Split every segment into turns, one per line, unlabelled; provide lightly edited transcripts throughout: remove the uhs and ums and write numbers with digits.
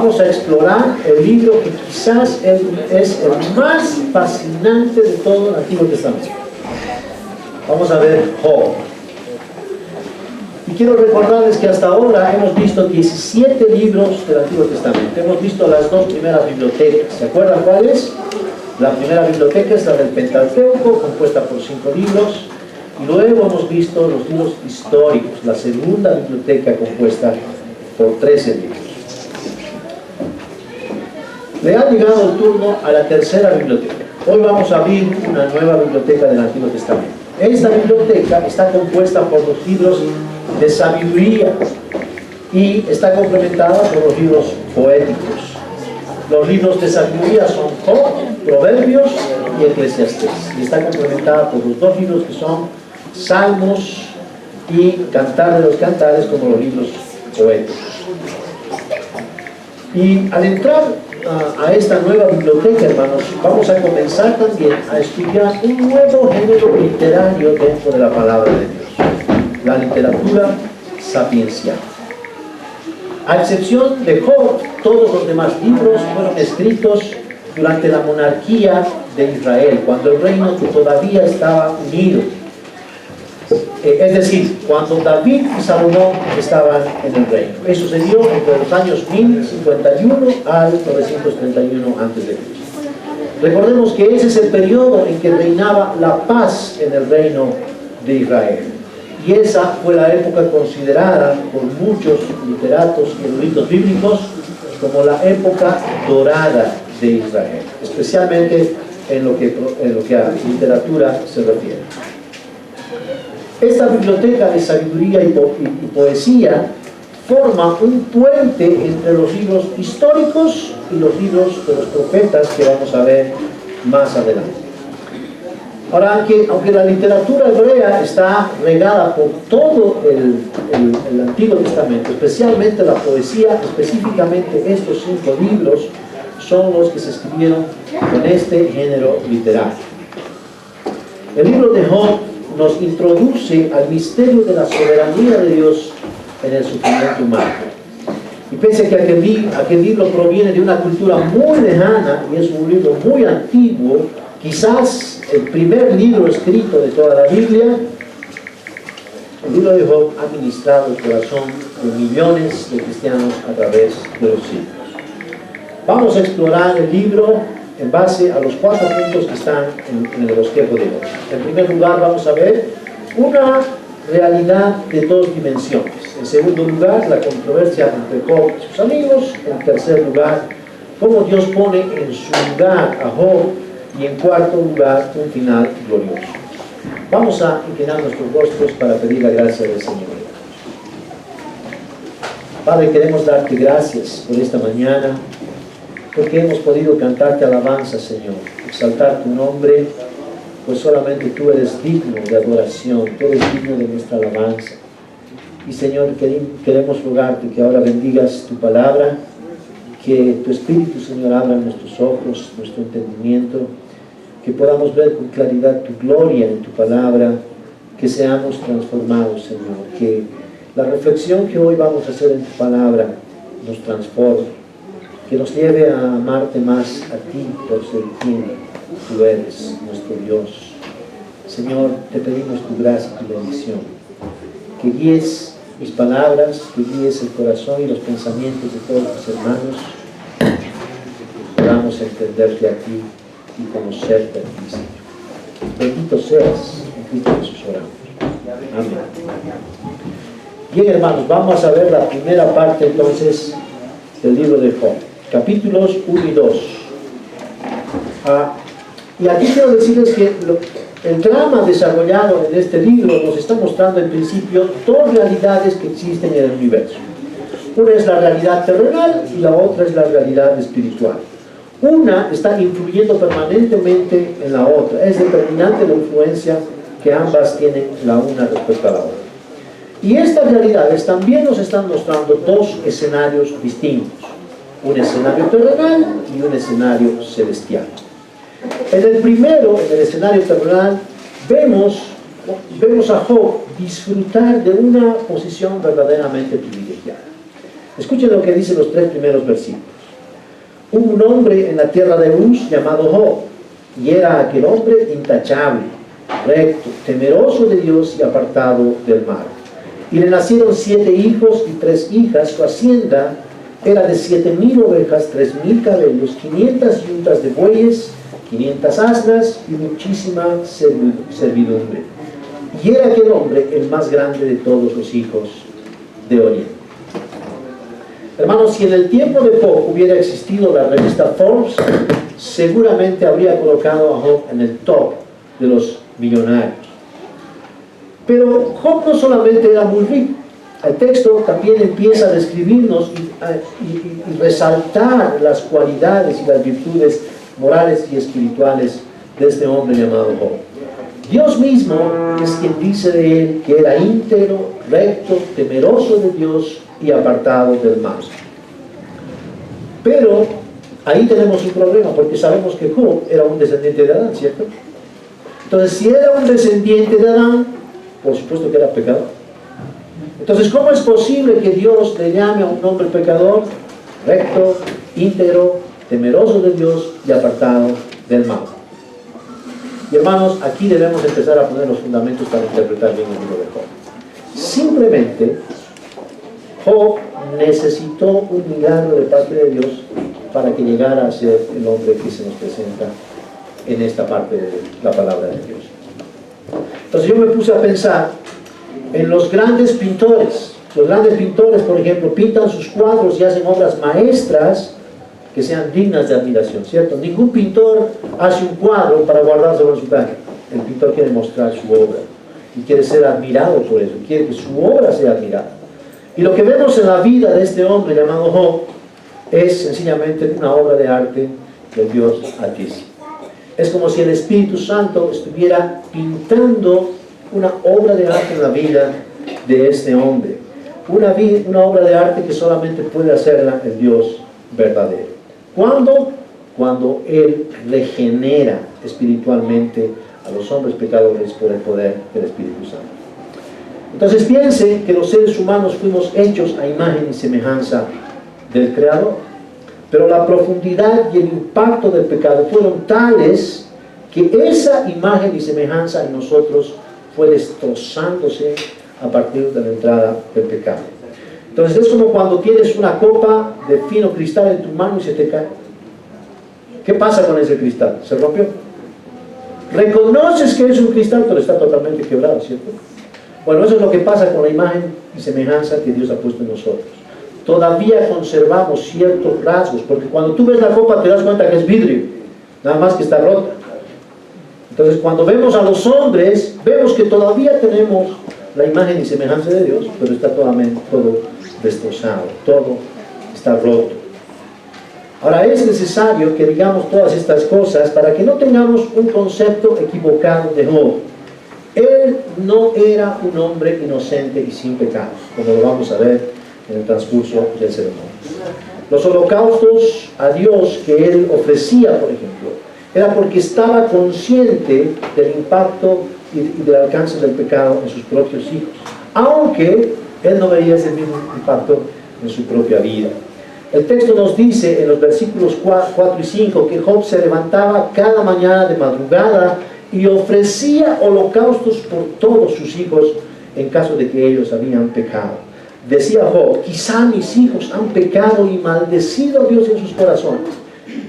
vamos a explorar el libro que quizás es el más fascinante de todo el Antiguo Testamento. Vamos a ver Job. Y quiero recordarles que hasta ahora hemos visto 17 libros del Antiguo Testamento. Hemos visto las dos primeras bibliotecas. ¿Se acuerdan cuáles? La primera biblioteca es la del Pentateuco, compuesta por 5 libros. Y luego hemos visto los libros históricos, la segunda biblioteca compuesta por 13 libros. Le ha llegado el turno a la tercera biblioteca. Hoy vamos a abrir una nueva biblioteca del Antiguo Testamento. Esta biblioteca está compuesta por los libros de sabiduría y está complementada por los libros poéticos. Los libros de sabiduría son Job, Proverbios y Eclesiastés. Y está complementada por los dos libros que son Salmos y Cantar de los Cantares, como los libros poéticos. Y al entrar a esta nueva biblioteca, hermanos, vamos a comenzar también a estudiar un nuevo género literario dentro de la palabra de Dios: la literatura sapiencial. A excepción de Job, todos los demás libros fueron escritos durante la monarquía de Israel, cuando el reino todavía estaba unido. Es decir, cuando David y Salomón estaban en el reino. Eso se dio entre los años 1051 al 931 a.C. Recordemos que ese es el periodo en que reinaba la paz en el reino de Israel. Y esa fue la época considerada por muchos literatos y eruditos bíblicos como la época dorada de Israel, especialmente en lo que a literatura se refiere. Esta biblioteca de sabiduría y poesía forma un puente entre los libros históricos y los libros de los profetas que vamos a ver más adelante. Ahora, aunque la literatura hebrea está regada por todo el Antiguo Testamento, especialmente la poesía, específicamente estos 5 libros son los que se escribieron con este género literario. El libro de Job nos introduce al misterio de la soberanía de Dios en el sufrimiento humano. Y pese a que aquel libro proviene de una cultura muy lejana y es un libro muy antiguo, quizás el primer libro escrito de toda la Biblia, el libro de Job ha ministrado el corazón de millones de cristianos a través de los siglos. Vamos a explorar el libro en base a los 4 puntos que están en el bosquejo de hoy. En primer lugar, vamos a ver una realidad de 2 dimensiones. En segundo lugar, la controversia entre Job y sus amigos. En tercer lugar, cómo Dios pone en su lugar a Job. Y en cuarto lugar, un final glorioso. Vamos a inclinar nuestros rostros para pedir la gracia del Señor. Padre, queremos darte gracias por esta mañana, porque hemos podido cantarte alabanza, Señor, exaltar tu nombre, pues solamente tú eres digno de adoración, tú eres digno de nuestra alabanza. Y Señor, queremos rogarte que ahora bendigas tu palabra, que tu Espíritu, Señor, abra nuestros ojos, nuestro entendimiento, que podamos ver con claridad tu gloria en tu palabra, que seamos transformados, Señor, que la reflexión que hoy vamos a hacer en tu palabra nos transforme, que nos lleve a amarte más a ti por ser quien tú eres, nuestro Dios. Señor, te pedimos tu gracia y tu bendición, que guíes mis palabras, que guíes el corazón y los pensamientos de todos mis hermanos, que podamos entenderte a ti y conocerte a ti, Señor. Bendito seas, en Cristo Jesús oramos. Amén. Bien, hermanos, vamos a ver la primera parte entonces del libro de Job, capítulos 1 y 2. Y aquí quiero decirles que el drama desarrollado en este libro nos está mostrando en principio 2 realidades que existen en el universo. Una es la realidad terrenal y la otra es la realidad espiritual. Una está influyendo permanentemente en la otra. Es determinante la influencia que ambas tienen la una respecto a la otra. Y estas realidades también nos están mostrando 2 escenarios distintos. Un escenario terrenal y un escenario celestial. En el primero, en el escenario terrenal, vemos a Job disfrutar de una posición verdaderamente privilegiada. Escuchen lo que dicen los 3 primeros versículos. Hubo un hombre en la tierra de Uz llamado Job, y era aquel hombre intachable, recto, temeroso de Dios y apartado del mal. Y le nacieron 7 hijos y 3 hijas. Su hacienda era de 7,000 ovejas, 3,000 camellos, 500 yuntas de bueyes, 500 asnas y muchísima servidumbre. Y era aquel hombre el más grande de todos los hijos de Oriente. Hermanos, si en el tiempo de Job hubiera existido la revista Forbes, seguramente habría colocado a Job en el top de los millonarios. Pero Job no solamente era muy rico. El texto también empieza a describirnos y resaltar las cualidades y las virtudes morales y espirituales de este hombre llamado Job. Dios mismo es quien dice de él que era íntegro, recto, temeroso de Dios y apartado del mal. Pero ahí tenemos un problema, porque sabemos que Job era un descendiente de Adán, ¿cierto? Entonces, si era un descendiente de Adán, por supuesto que era pecador. Entonces, ¿cómo es posible que Dios le llame a un hombre pecador, recto, íntegro, temeroso de Dios y apartado del mal? Y hermanos, aquí debemos empezar a poner los fundamentos para interpretar bien el libro de Job. Simplemente, Job necesitó un milagro de parte de Dios para que llegara a ser el hombre que se nos presenta en esta parte de la palabra de Dios. Entonces yo me puse a pensar en los grandes pintores. Los grandes pintores, por ejemplo, pintan sus cuadros y hacen obras maestras que sean dignas de admiración, ¿cierto? Ningún pintor hace un cuadro para guardárselo en su caja. El pintor quiere mostrar su obra y quiere ser admirado por eso, quiere que su obra sea admirada. Y lo que vemos en la vida de este hombre llamado Job es sencillamente una obra de arte del Dios Altísimo. Es como si el Espíritu Santo estuviera pintando una obra de arte en la vida de este hombre. Una obra de arte que solamente puede hacerla el Dios verdadero. ¿Cuándo? Cuando Él regenera espiritualmente a los hombres pecadores por el poder del Espíritu Santo. Entonces piensen que los seres humanos fuimos hechos a imagen y semejanza del Creador. Pero la profundidad y el impacto del pecado fueron tales que esa imagen y semejanza en nosotros fue destrozándose a partir de la entrada del pecado. Entonces es como cuando tienes una copa de fino cristal en tu mano y se te cae. ¿Qué pasa con ese cristal? ¿Se rompió? Reconoces que es un cristal, pero está totalmente quebrado, ¿cierto? Bueno, eso es lo que pasa con la imagen y semejanza que Dios ha puesto en nosotros. Todavía conservamos ciertos rasgos, porque cuando tú ves la copa te das cuenta que es vidrio, nada más que está rota. Entonces cuando vemos a los hombres, vemos que todavía tenemos la imagen y semejanza de Dios, pero está todo destrozado, todo está roto. Ahora es necesario que digamos todas estas cosas para que no tengamos un concepto equivocado de Job. Él no era un hombre inocente y sin pecado, como lo vamos a ver en el transcurso del sermón. Los holocaustos a Dios que él ofrecía, por ejemplo, era porque estaba consciente del impacto y del alcance del pecado en sus propios hijos, aunque él no veía ese mismo impacto en su propia vida. El texto nos dice en los versículos 4 y 5 que Job se levantaba cada mañana de madrugada y ofrecía holocaustos por todos sus hijos en caso de que ellos habían pecado. Decía Job, quizá mis hijos han pecado y maldecido a Dios en sus corazones.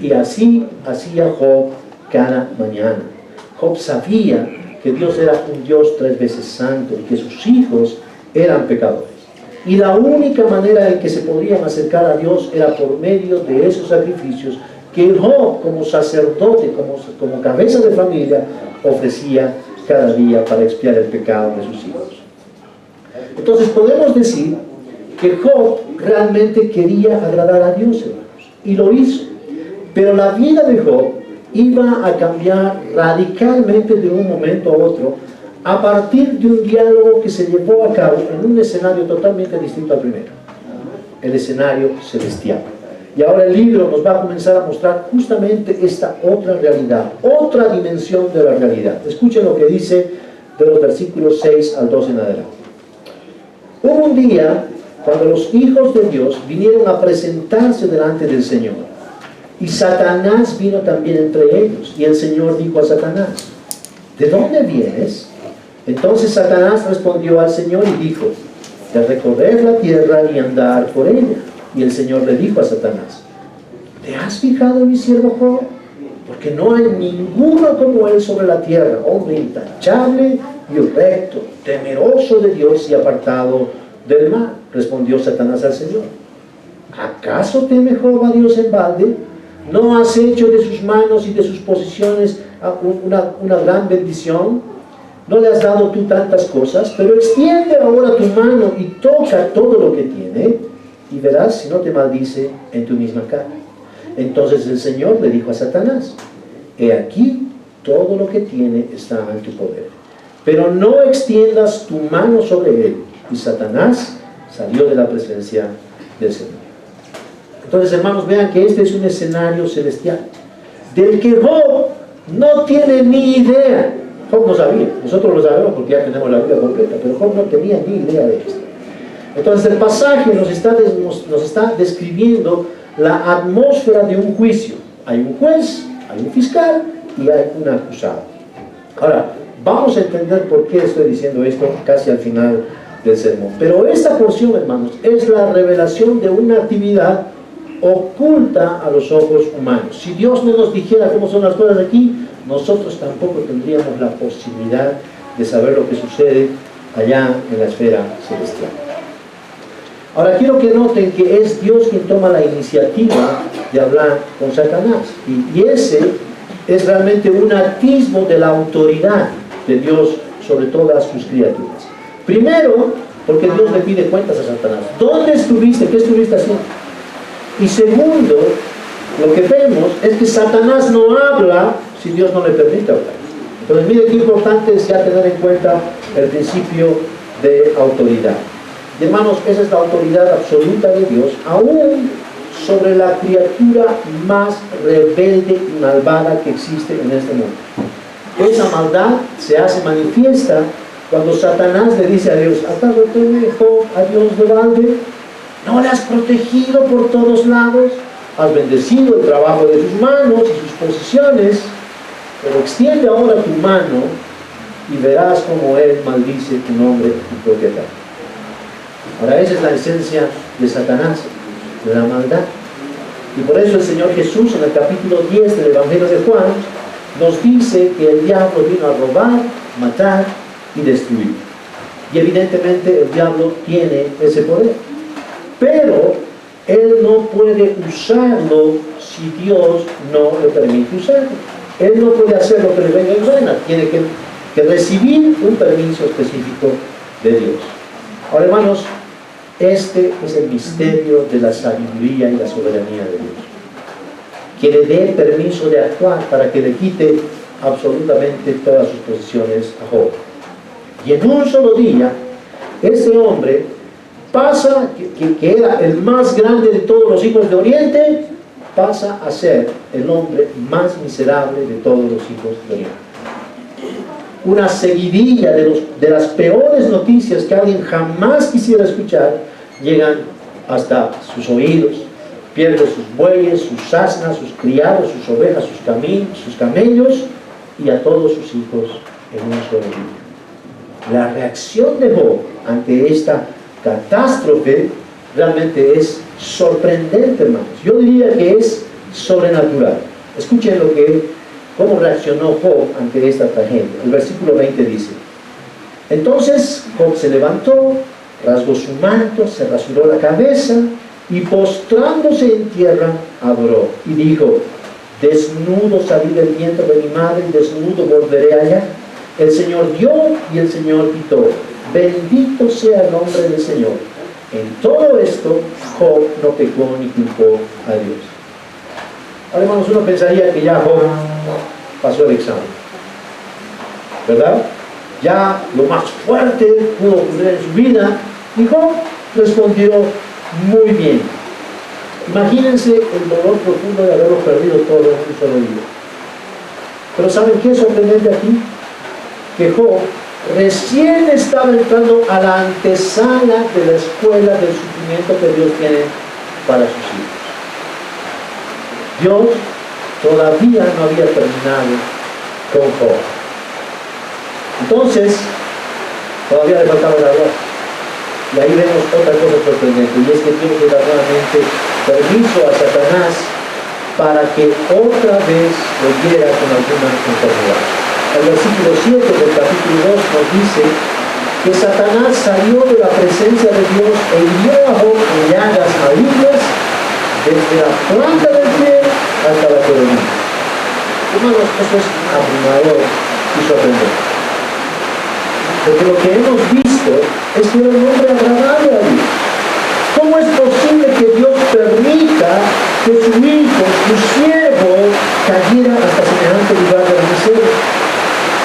Y así hacía Job cada mañana. Job sabía que Dios era un Dios 3 veces santo y que sus hijos eran pecadores. Y la única manera en que se podrían acercar a Dios era por medio de esos sacrificios que Job, como sacerdote, como cabeza de familia, ofrecía cada día para expiar el pecado de sus hijos. Entonces podemos decir que Job realmente quería agradar a Dios, hermanos, y lo hizo. Pero la vida de Job iba a cambiar radicalmente de un momento a otro a partir de un diálogo que se llevó a cabo en un escenario totalmente distinto al primero, el escenario celestial. Y ahora el libro nos va a comenzar a mostrar justamente esta otra realidad, otra dimensión de la realidad. Escuchen lo que dice de los versículos 6 al 12 en adelante. Hubo un día cuando los hijos de Dios vinieron a presentarse delante del Señor. Y Satanás vino también entre ellos. Y el Señor dijo a Satanás: ¿de dónde vienes? Entonces Satanás respondió al Señor y dijo: de recorrer la tierra y andar por ella. Y el Señor le dijo a Satanás: ¿te has fijado en mi siervo Job? Porque no hay ninguno como él sobre la tierra, hombre intachable y recto, temeroso de Dios y apartado del mal. Respondió Satanás al Señor: ¿acaso teme Job a Dios en balde? ¿No has hecho de sus manos y de sus posiciones una gran bendición? ¿No le has dado tú tantas cosas? Pero extiende ahora tu mano y toca todo lo que tiene, y verás si no te maldice en tu misma cara. Entonces el Señor le dijo a Satanás: he aquí, todo lo que tiene está en tu poder, pero no extiendas tu mano sobre él. Y Satanás salió de la presencia del Señor. Entonces, hermanos, vean que este es un escenario celestial del que Job no tiene ni idea. Job no sabía, nosotros lo sabemos porque ya tenemos la Biblia completa, pero Job no tenía ni idea de esto. Entonces el pasaje nos está describiendo la atmósfera de un juicio. Hay un juez, hay un fiscal y hay un acusado. Ahora, vamos a entender por qué estoy diciendo esto casi al final del sermón. Pero esta porción, hermanos, es la revelación de una actividad oculta a los ojos humanos. Si Dios no nos dijera cómo son las cosas aquí, nosotros tampoco tendríamos la posibilidad de saber lo que sucede allá en la esfera celestial. Ahora quiero que noten que es Dios quien toma la iniciativa de hablar con Satanás, y ese es realmente un atisbo de la autoridad de Dios sobre todas sus criaturas. Primero, porque Dios le pide cuentas a Satanás. ¿Dónde estuviste? ¿Qué estuviste haciendo? Y segundo, lo que vemos es que Satanás no habla si Dios no le permite hablar. Entonces mire qué importante es ya tener en cuenta el principio de autoridad. Y hermanos, esa es la autoridad absoluta de Dios, aún sobre la criatura más rebelde y malvada que existe en este mundo. Esa maldad se hace manifiesta cuando Satanás le dice a Dios: ¿acaso te dejó a Dios de balde? ¿No le has protegido por todos lados? Has bendecido el trabajo de sus manos y sus posesiones, pero extiende ahora tu mano y verás cómo él maldice tu nombre y propiedad. Ahora, esa es la esencia de Satanás, de la maldad. Y por eso el Señor Jesús, en el capítulo 10 del Evangelio de Juan, nos dice que el diablo vino a robar, matar y destruir. Y evidentemente el diablo tiene ese poder. Pero él no puede usarlo si Dios no le permite usarlo. Él no puede hacer lo que le venga en gana. Tiene que recibir un permiso específico de Dios. Ahora, hermanos, este es el misterio de la sabiduría y la soberanía de Dios, que le dé permiso de actuar para que le quite absolutamente todas sus posesiones a Job. Y en un solo día, ese hombre pasa, que era el más grande de todos los hijos de Oriente, pasa a ser el hombre más miserable de todos los hijos de Oriente. Una seguidilla de las peores noticias que alguien jamás quisiera escuchar llegan hasta sus oídos. Pierde sus bueyes, sus asnas, sus criados, sus ovejas, sus camellos y a todos sus hijos en un solo día. La reacción de Job ante esta catástrofe realmente es sorprendente, hermanos. Yo diría que es sobrenatural. Escuchen cómo reaccionó Job ante esta tragedia. El versículo 20 dice: entonces Job se levantó, rasgó su manto, se rasuró la cabeza y postrándose en tierra adoró y dijo: desnudo salí del vientre de mi madre y desnudo volveré allá. El Señor dio y el Señor quitó. Bendito sea el nombre del Señor. En todo esto Job no pecó ni culpó a Dios. Ahora, hermanos, uno pensaría que ya Job pasó el examen, ¿verdad? Ya lo más fuerte pudo ocurrir en su vida, y Job respondió muy bien. Imagínense el dolor profundo de haberlo perdido todo en un solo día. Pero ¿saben qué es sorprendente aquí? Que Job recién estaba entrando a la antesala de la escuela del sufrimiento que Dios tiene para sus hijos. Dios todavía no había terminado con Job. Entonces, todavía le faltaba el agua. Y ahí vemos otra cosa sorprendente, y es que Dios le da nuevamente permiso a Satanás para que otra vez lo hiera con alguna enfermedad. El versículo 7 del capítulo 2 nos dice que Satanás salió de la presencia de Dios e hirió a Job con llagas malignas desde la planta del pie hasta la coronilla. Hermanos, eso es abrumador y sorprendente. Porque lo que hemos visto es que era un hombre agradable a Dios. ¿Cómo es posible que Dios permita que su hijo, su siervo, cayera hasta semejante lugar de la miseria?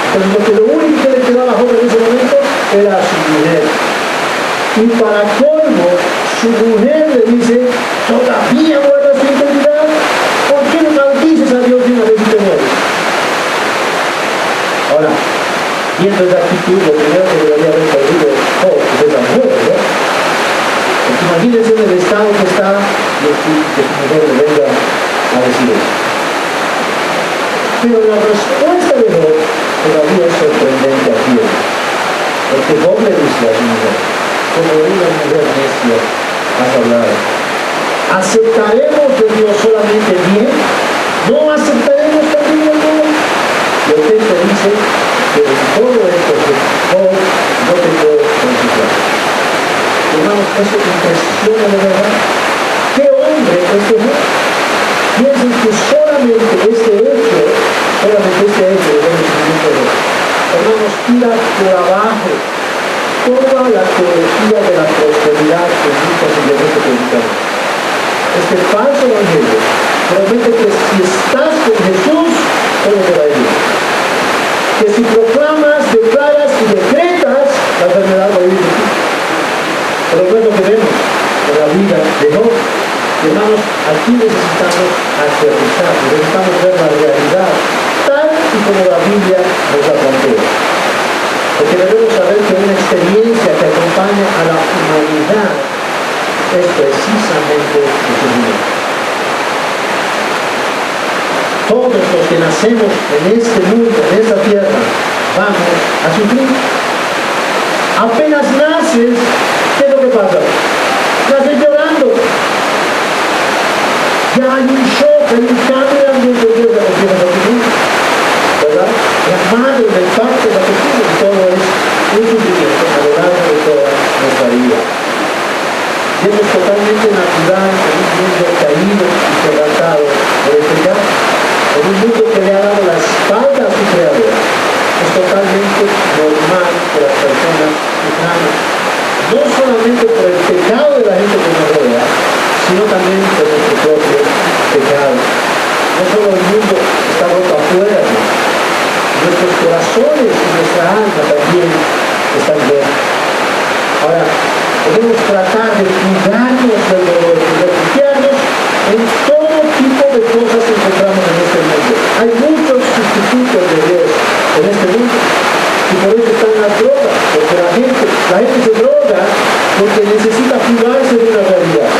Porque lo único que le quedaba a Job en ese momento era a su mujer. Y para colmo, su mujer le dice: ¿todavía guardas tu integridad? ¿Por qué no maldices a Dios de una vez y te mueres? Ahora, viendo esa actitud, lo primero que debería haber perdido Job es esa mujer, ¿no? Porque imagínense en el estado que está y que su mujer le venga a decir eso. Pero la respuesta de Job todavía es sorprendente aquí. Porque Job le dice a su mujer: como una mujer necia has hablado. ¿Aceptaremos de Dios solamente bien? ¿No aceptaremos también el mal? Y el texto dice que en todo esto Job no te puede consultar. Hermanos, eso impresiona de verdad. ¿Qué hombre es este Job? Piensen que solamente este hecho, hermanos, tira por abajo toda la teología de la prosperidad que muchas iglesias predican. Este falso evangelio promete que si estás con Jesús, todo te va a ir bien. Que si proclamas, declaras y decretas, la enfermedad va a ir de ti. Pero no es lo que vemos en la vida de Job. Hermanos, aquí necesitamos aterrizar, necesitamos ver la realidad tal y como la Biblia nos la plantea. Porque debemos saber que una experiencia que acompaña a la humanidad es precisamente el sufrimiento. Todos los que nacemos en este mundo, en esta tierra, vamos a sufrir. Apenas naces, ¿qué es lo que pasa? Naces llorando. Ya hay un shock, hay un cambio de ambiente de Dios, ¿verdad? La madre del parto de la persona, y todo es un sufrimiento a lo largo de toda nuestra vida. Y es totalmente natural en un mundo caído y quebrantado por el pecado, en un mundo que le ha dado la espalda a su creador. Es totalmente normal que las personas sufran, no solamente por el pecado de la gente que nos rodea, sino también por nuestro propio pecado. No solo el mundo está roto afuera, nuestros corazones y nuestra alma también están rotos. Ahora, podemos tratar de cuidarnos del dolor, de refugiarnos en todo tipo de cosas que encontramos en este mundo. Hay muchos sustitutos de Dios en este mundo, y por eso están las drogas, porque la gente se droga porque necesita privarse de una realidad.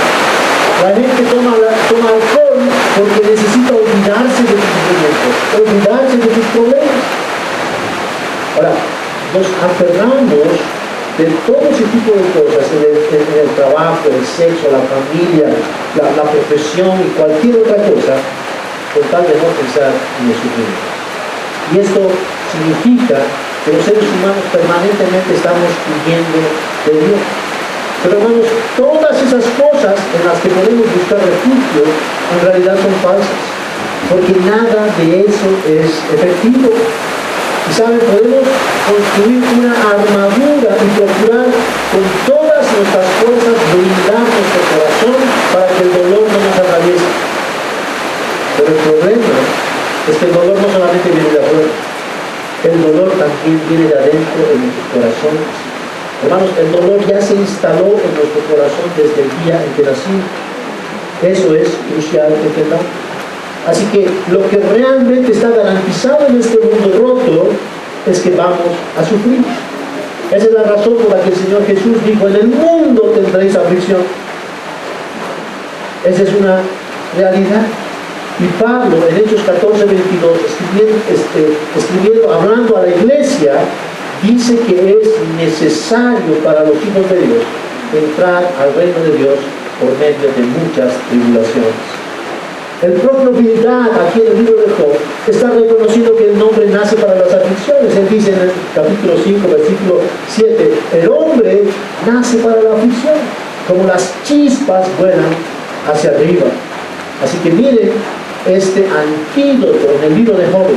La gente toma alcohol porque necesita olvidarse de sus sufrimientos, olvidarse de sus problemas. Ahora, nos aferramos de todo ese tipo de cosas, en el trabajo, el sexo, la familia, la profesión y cualquier otra cosa, con tal de no pensar en el sufrimiento. Y esto significa que los seres humanos permanentemente estamos huyendo de Dios. Pero hermanos, todas esas cosas en las que podemos buscar refugio, en realidad son falsas, porque nada de eso es efectivo. Y saben, podemos construir una armadura y procurar con todas nuestras fuerzas blindar nuestro corazón para que el dolor no nos atraviese. Pero el problema es que el dolor no solamente viene de afuera, el dolor también viene de adentro en nuestros corazones. Hermanos, el dolor ya se instaló en nuestro corazón desde el día en que nacimos. Eso es crucial que entendamos. Así que lo que realmente está garantizado en este mundo roto es que vamos a sufrir. Esa es la razón por la que el Señor Jesús dijo: en el mundo tendréis aflicción. Esa es una realidad. Y Pablo en Hechos 14:22, escribiendo, hablando a la iglesia, dice que es necesario para los hijos de Dios entrar al reino de Dios por medio de muchas tribulaciones. El propio Bildad, aquí en el libro de Job, está reconociendo que el hombre nace para las aflicciones. Él dice en el capítulo 5, versículo 7, el hombre nace para la aflicción, como las chispas vuelan hacia arriba. Así que miren este antídoto en el libro de Job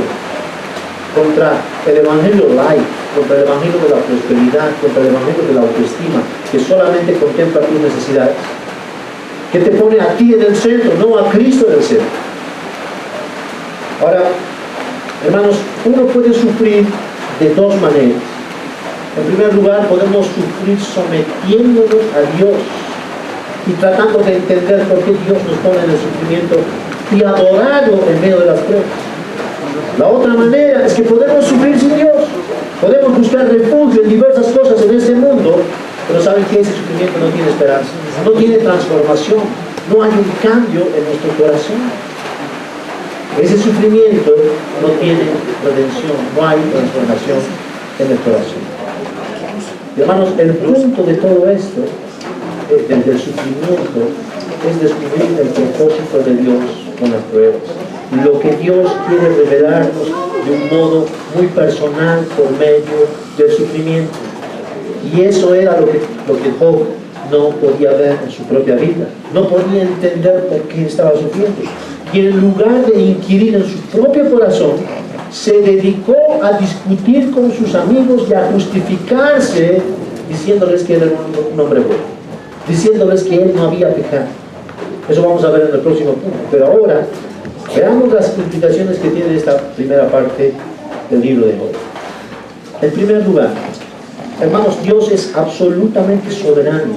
contra el evangelio light, contra el evangelio de la prosperidad, contra el evangelio de la autoestima, que solamente contempla tus necesidades, que te pone a ti en el centro, no a Cristo en el centro. Ahora, hermanos, uno puede sufrir de dos maneras. En primer lugar, podemos sufrir sometiéndonos a Dios y tratando de entender por qué Dios nos pone en el sufrimiento y adorarlo en medio de las pruebas. La otra manera es que podemos sufrir sin Dios. Podemos buscar refugio en diversas cosas en este mundo, pero saben que ese sufrimiento no tiene esperanza, no tiene transformación, no hay un cambio en nuestro corazón. Ese sufrimiento no tiene redención, no hay transformación en el corazón. Y hermanos, el punto de todo esto, del sufrimiento, es descubrir el propósito de Dios con las pruebas. Lo que Dios quiere revelarnos de un modo muy personal por medio del sufrimiento. Y eso era lo que Job no podía ver en su propia vida. No podía entender por qué estaba sufriendo. Y en lugar de inquirir en su propio corazón, se dedicó a discutir con sus amigos y a justificarse, diciéndoles que era un hombre bueno, diciéndoles que él no había pecado. Eso vamos a ver en el próximo punto. Pero ahora, veamos las implicaciones que tiene esta primera parte del libro de Job. En primer lugar, hermanos, Dios es absolutamente soberano.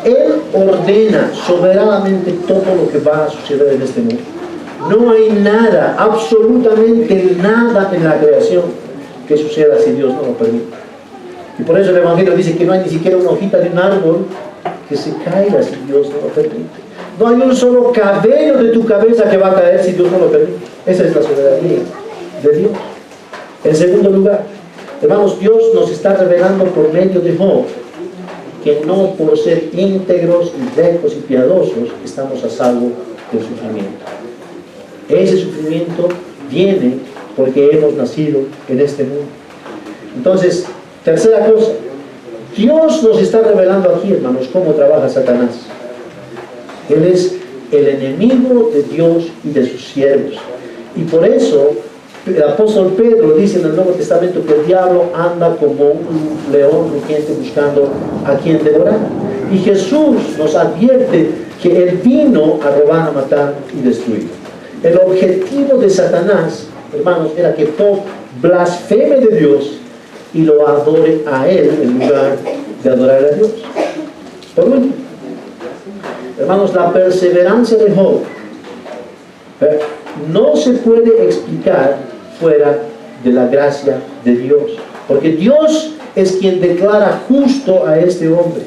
Él ordena soberanamente todo lo que va a suceder en este mundo. No hay nada, absolutamente nada en la creación que suceda si Dios no lo permite. Y por eso el Evangelio dice que no hay ni siquiera una hojita de un árbol que se caiga si Dios no lo permite. No hay un solo cabello de tu cabeza que va a caer si Dios no lo permite. Esa es la soberanía de Dios. En segundo lugar, hermanos, Dios nos está revelando por medio de Job que no por ser íntegros y rectos y piadosos estamos a salvo del sufrimiento. Ese sufrimiento viene porque hemos nacido en este mundo. Entonces, tercera cosa, Dios nos está revelando aquí, hermanos, cómo trabaja Satanás. Él es el enemigo de Dios y de sus siervos. Y por eso el apóstol Pedro dice en el Nuevo Testamento que el diablo anda como un león rugiente buscando a quien devorar. Y Jesús nos advierte que él vino a robar, a matar y destruir. El objetivo de Satanás, hermanos, era que Job blasfeme de Dios y lo adore a él en lugar de adorar a Dios. Por último, hermanos, la perseverancia de Job no se puede explicar fuera de la gracia de Dios, porque Dios es quien declara justo a este hombre.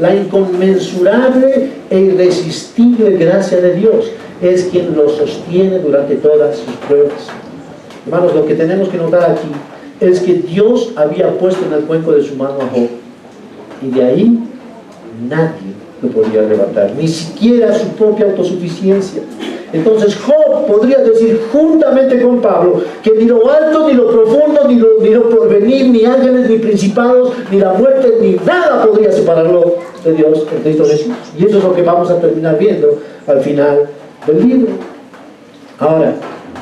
La inconmensurable e irresistible gracia de Dios es quien lo sostiene durante todas sus pruebas. Hermanos, lo que tenemos que notar aquí es que Dios había puesto en el cuenco de su mano a Job, y de ahí nadie lo podía arrebatar, ni siquiera su propia autosuficiencia. Entonces Job podría decir juntamente con Pablo que ni lo alto, ni lo profundo, ni lo porvenir, ni ángeles, ni principados, ni la muerte, ni nada podría separarlo de Dios en Cristo Jesús. Y eso es lo que vamos a terminar viendo al final del libro. Ahora,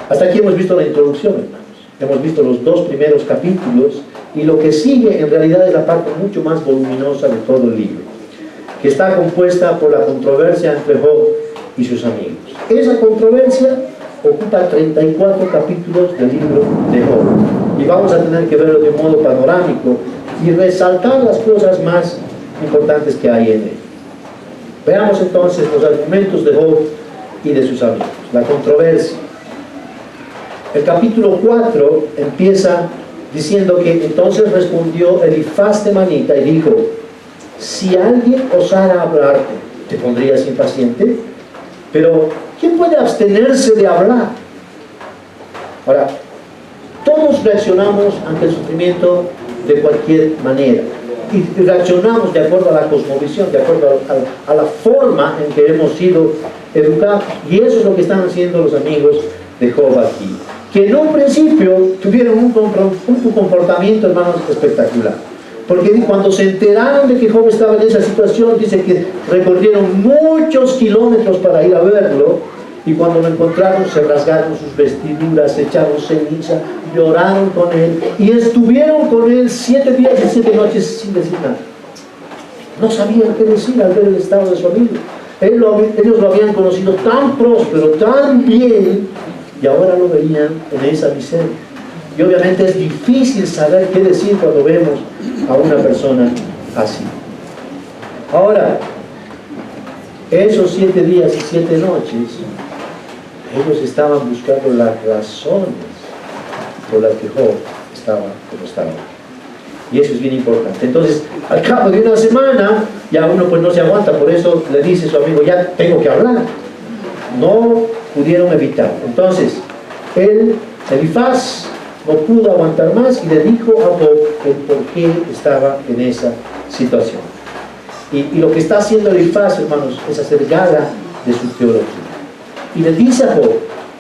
hasta aquí hemos visto la introducción, hermanos. Hemos visto los dos primeros capítulos, y lo que sigue en realidad es la parte mucho más voluminosa de todo el libro, que está compuesta por la controversia entre Job y sus amigos. Esa controversia ocupa 34 capítulos del libro de Job, y vamos a tener que verlo de modo panorámico y resaltar las cosas más importantes que hay en él. Veamos entonces los argumentos de Job y de sus amigos. La controversia. El capítulo 4 empieza diciendo que entonces respondió Elifaz temanita y dijo: si alguien osara hablarte, ¿te pondrías impaciente? Pero ¿Quién puede abstenerse de hablar? Ahora, todos reaccionamos ante el sufrimiento de cualquier manera. Y reaccionamos de acuerdo a la cosmovisión, de acuerdo a la forma en que hemos sido educados. Y eso es lo que están haciendo los amigos de Job aquí. Que en un principio tuvieron un comportamiento, hermanos, espectacular. Porque cuando se enteraron de que Job estaba en esa situación, dice que recorrieron muchos kilómetros para ir a verlo. Y cuando lo encontraron, se rasgaron sus vestiduras, se echaron ceniza, lloraron con él y estuvieron con él 7 días y 7 noches sin decir nada. No sabían qué decir al ver el estado de su amigo. Ellos lo habían conocido tan próspero, tan bien, y ahora lo veían en esa miseria. Y obviamente es difícil saber qué decir cuando vemos a una persona así. Ahora, esos 7 días y 7 noches, ellos estaban buscando las razones por las que Job estaba como estaba. Y eso es bien importante. Entonces, al cabo de una semana, ya uno pues no se aguanta, por eso le dice a su amigo, ya tengo que hablar. No pudieron evitar. Entonces, Elifaz, no pudo aguantar más y le dijo a Job el por qué estaba en esa situación. Y lo que está haciendo Elifaz, hermanos, es hacer gala de su teología. Y le dice a Job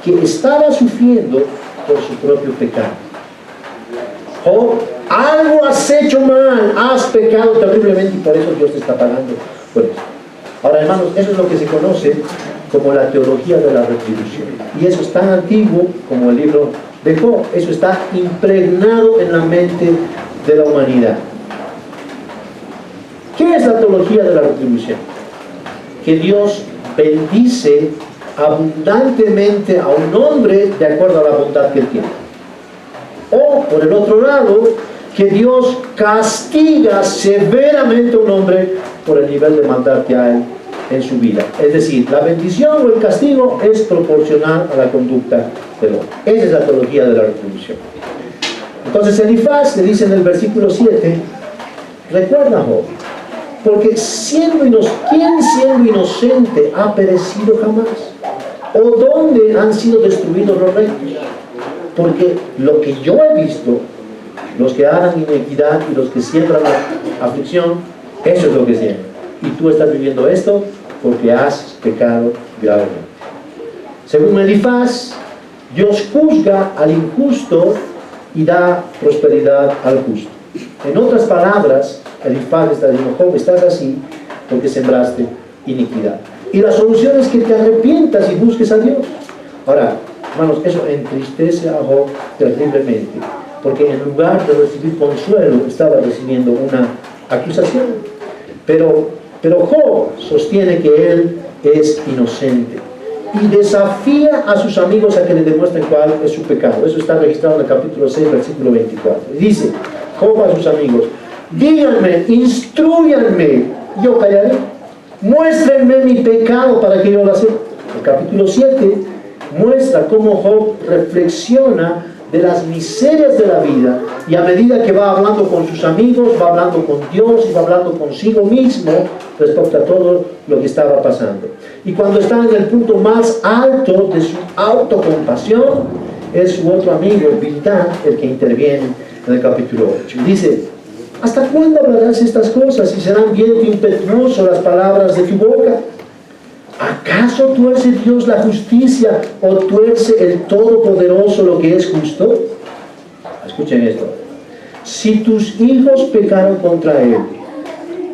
que estaba sufriendo por su propio pecado. Job, algo has hecho mal, has pecado terriblemente y por eso Dios te está pagando por eso. Ahora, hermanos, eso es lo que se conoce como la teología de la retribución. Y eso es tan antiguo como el libro de Job. Eso está impregnado en la mente de la humanidad. ¿Qué es la teología de la retribución? Que Dios bendice abundantemente a un hombre de acuerdo a la bondad que él tiene. O, por el otro lado, que Dios castiga severamente a un hombre por el nivel de maldad que hay en su vida. Es decir, la bendición o el castigo es proporcional a la conducta del hombre. Esa es la teología de la retribución. Entonces Elifaz le dice en el versículo 7, recuerda, Job, porque ¿quién siendo inocente ha perecido jamás? ¿O dónde han sido destruidos los rectos? Porque lo que yo he visto, los que hagan inequidad y los que siembran la aflicción, eso es lo que siembran. Y tú estás viviendo esto porque has pecado gravemente. Según Elifaz, Dios juzga al injusto y da prosperidad al justo. En otras palabras, Elifaz está diciendo, Job, estás así porque sembraste iniquidad. Y la solución es que te arrepientas y busques a Dios. Ahora, hermanos, eso entristece a Job terriblemente, porque en lugar de recibir consuelo, estaba recibiendo una acusación. Pero Job sostiene que él es inocente y desafía a sus amigos a que le demuestren cuál es su pecado. Eso está registrado en el capítulo 6, versículo 24. Y dice Job a sus amigos, díganme, instrúyanme, yo callaré. Muéstrenme mi pecado para que yo lo acepte. El capítulo 7 muestra cómo Job reflexiona de las miserias de la vida y a medida que va hablando con sus amigos, va hablando con Dios y va hablando consigo mismo respecto a todo lo que estaba pasando. Y cuando está en el punto más alto de su autocompasión, es su otro amigo, Bildad, el que interviene en el capítulo 8. Y dice, ¿hasta cuándo hablarás estas cosas y serán viento impetuoso las palabras de tu boca? ¿Acaso tuerce Dios la justicia o tuerce el Todopoderoso lo que es justo? Escuchen esto. Si tus hijos pecaron contra Él,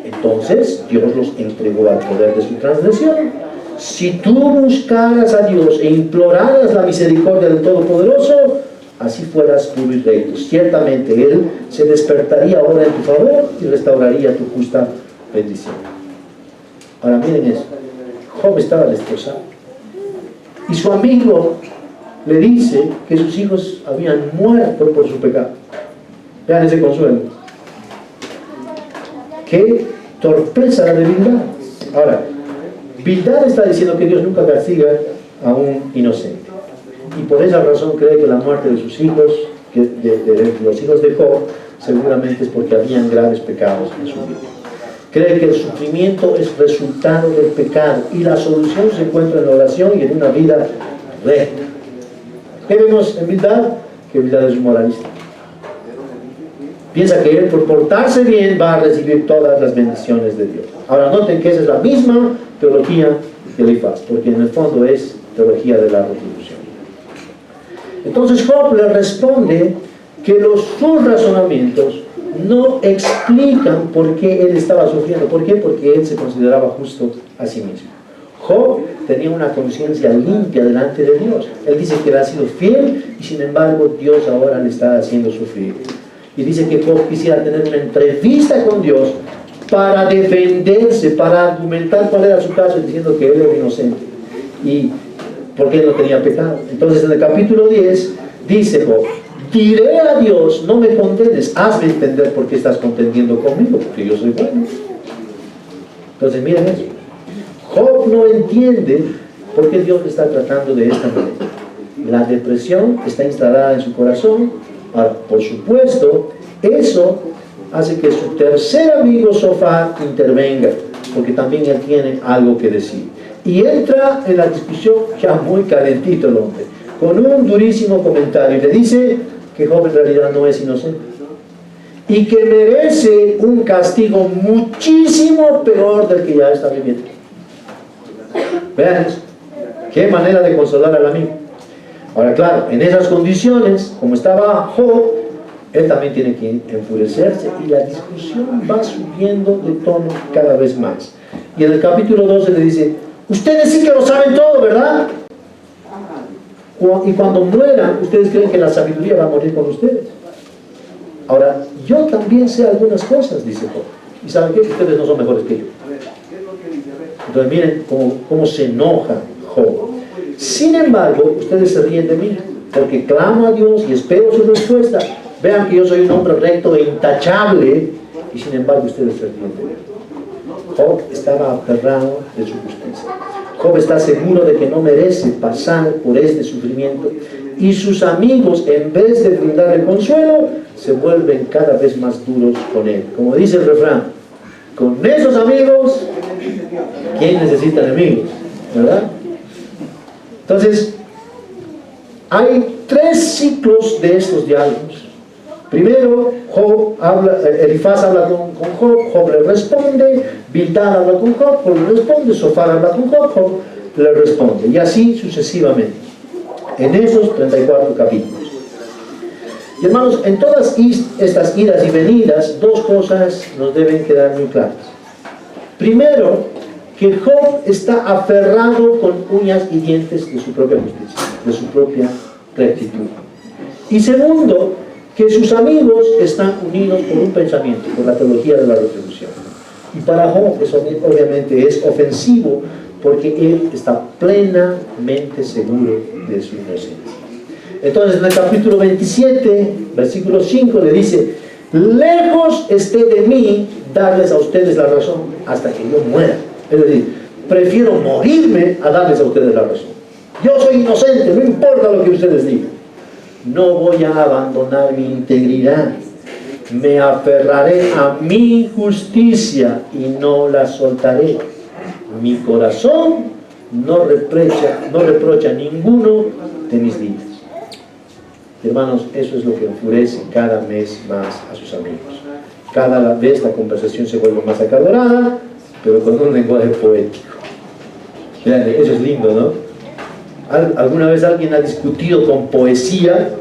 entonces Dios los entregó al poder de su transgresión. Si tú buscaras a Dios e imploraras la misericordia del Todopoderoso, así fueras puro y recto, ciertamente Él se despertaría ahora en tu favor y restauraría tu justa bendición. Ahora miren eso. Job estaba destrozado y su amigo le dice que sus hijos habían muerto por su pecado. Vean ese consuelo. Qué torpeza la de Bildad. Ahora, Bildad está diciendo que Dios nunca castiga a un inocente y por esa razón cree que la muerte de sus hijos, de los hijos de Job, seguramente es porque habían graves pecados en su vida. Cree que el sufrimiento es resultado del pecado y la solución se encuentra en la oración y en una vida recta. ¿Qué vemos en Bildad? Que Bildad es un moralista. Piensa que él, por portarse bien, va a recibir todas las bendiciones de Dios. Ahora noten que esa es la misma teología de Elifaz, porque en el fondo es teología de la retribución. Entonces Job le responde que sus razonamientos no explican por qué él estaba sufriendo. ¿Por qué? Porque él se consideraba justo a sí mismo. Job tenía una conciencia limpia delante de Dios. Él dice que él ha sido fiel y sin embargo Dios ahora le está haciendo sufrir. Y dice que Job quisiera tener una entrevista con Dios para defenderse, para argumentar cuál era su caso, diciendo que él era inocente y porque él no tenía pecado. Entonces en el capítulo 10 dice Job: diré a Dios, no me condenes, hazme entender por qué estás contendiendo conmigo, porque yo soy bueno. Entonces miren eso. Job no entiende por qué Dios le está tratando de esta manera. La depresión está instalada en su corazón. Ahora, por supuesto, eso hace que su tercer amigo Sofar intervenga, porque también él tiene algo que decir. Y entra en la discusión ya muy calentito el hombre, con un durísimo comentario. Y le dice que Job en realidad no es inocente y que merece un castigo muchísimo peor del que ya está viviendo. Vean eso. Qué manera de consolar al amigo. Ahora claro, en esas condiciones, como estaba Job, él también tiene que enfurecerse y la discusión va subiendo de tono cada vez más. Y en el capítulo 12 le dice: ustedes sí que lo saben todo, ¿verdad? Y cuando mueran, ustedes creen que la sabiduría va a morir con ustedes. Ahora, yo también sé algunas cosas, dice Job. ¿Y saben qué? Ustedes no son mejores que yo. Entonces miren cómo se enoja Job. Sin embargo, ustedes se ríen de mí, porque clamo a Dios y espero su respuesta. Vean que yo soy un hombre recto e intachable, y sin embargo ustedes se ríen de mí. Job estaba aferrado de su justicia. Job está seguro de que no merece pasar por este sufrimiento, y sus amigos, en vez de brindarle consuelo, se vuelven cada vez más duros con él. Como dice el refrán: con esos amigos, ¿quién necesita enemigos? ¿Verdad? Entonces, hay 3 ciclos de estos diálogos. Primero, Elifaz habla con Job, Job le responde. Bildad habla con Job, Job le responde. Sofar habla con Job, Job le responde. Y así sucesivamente, en esos 34 capítulos. Y hermanos, en todas estas idas y venidas, 2 cosas nos deben quedar muy claras. Primero, que Job está aferrado con uñas y dientes de su propia justicia, de su propia rectitud. Y segundo, que sus amigos están unidos por un pensamiento, por la teología de la retribución. Y para Job eso obviamente es ofensivo, porque él está plenamente seguro de su inocencia. Entonces en el capítulo 27, versículo 5, le dice: lejos esté de mí darles a ustedes la razón hasta que yo muera. Es decir, prefiero morirme a darles a ustedes la razón. Yo soy inocente, no importa lo que ustedes digan. No voy a abandonar mi integridad. Me aferraré a mi justicia y no la soltaré. Mi corazón no reprocha ninguno de mis días. Hermanos, eso es lo que enfurece cada mes más a sus amigos. Cada vez la conversación se vuelve más acalorada, pero con un lenguaje poético. Miren, eso es lindo, ¿no? ¿Alguna vez alguien ha discutido con poesía?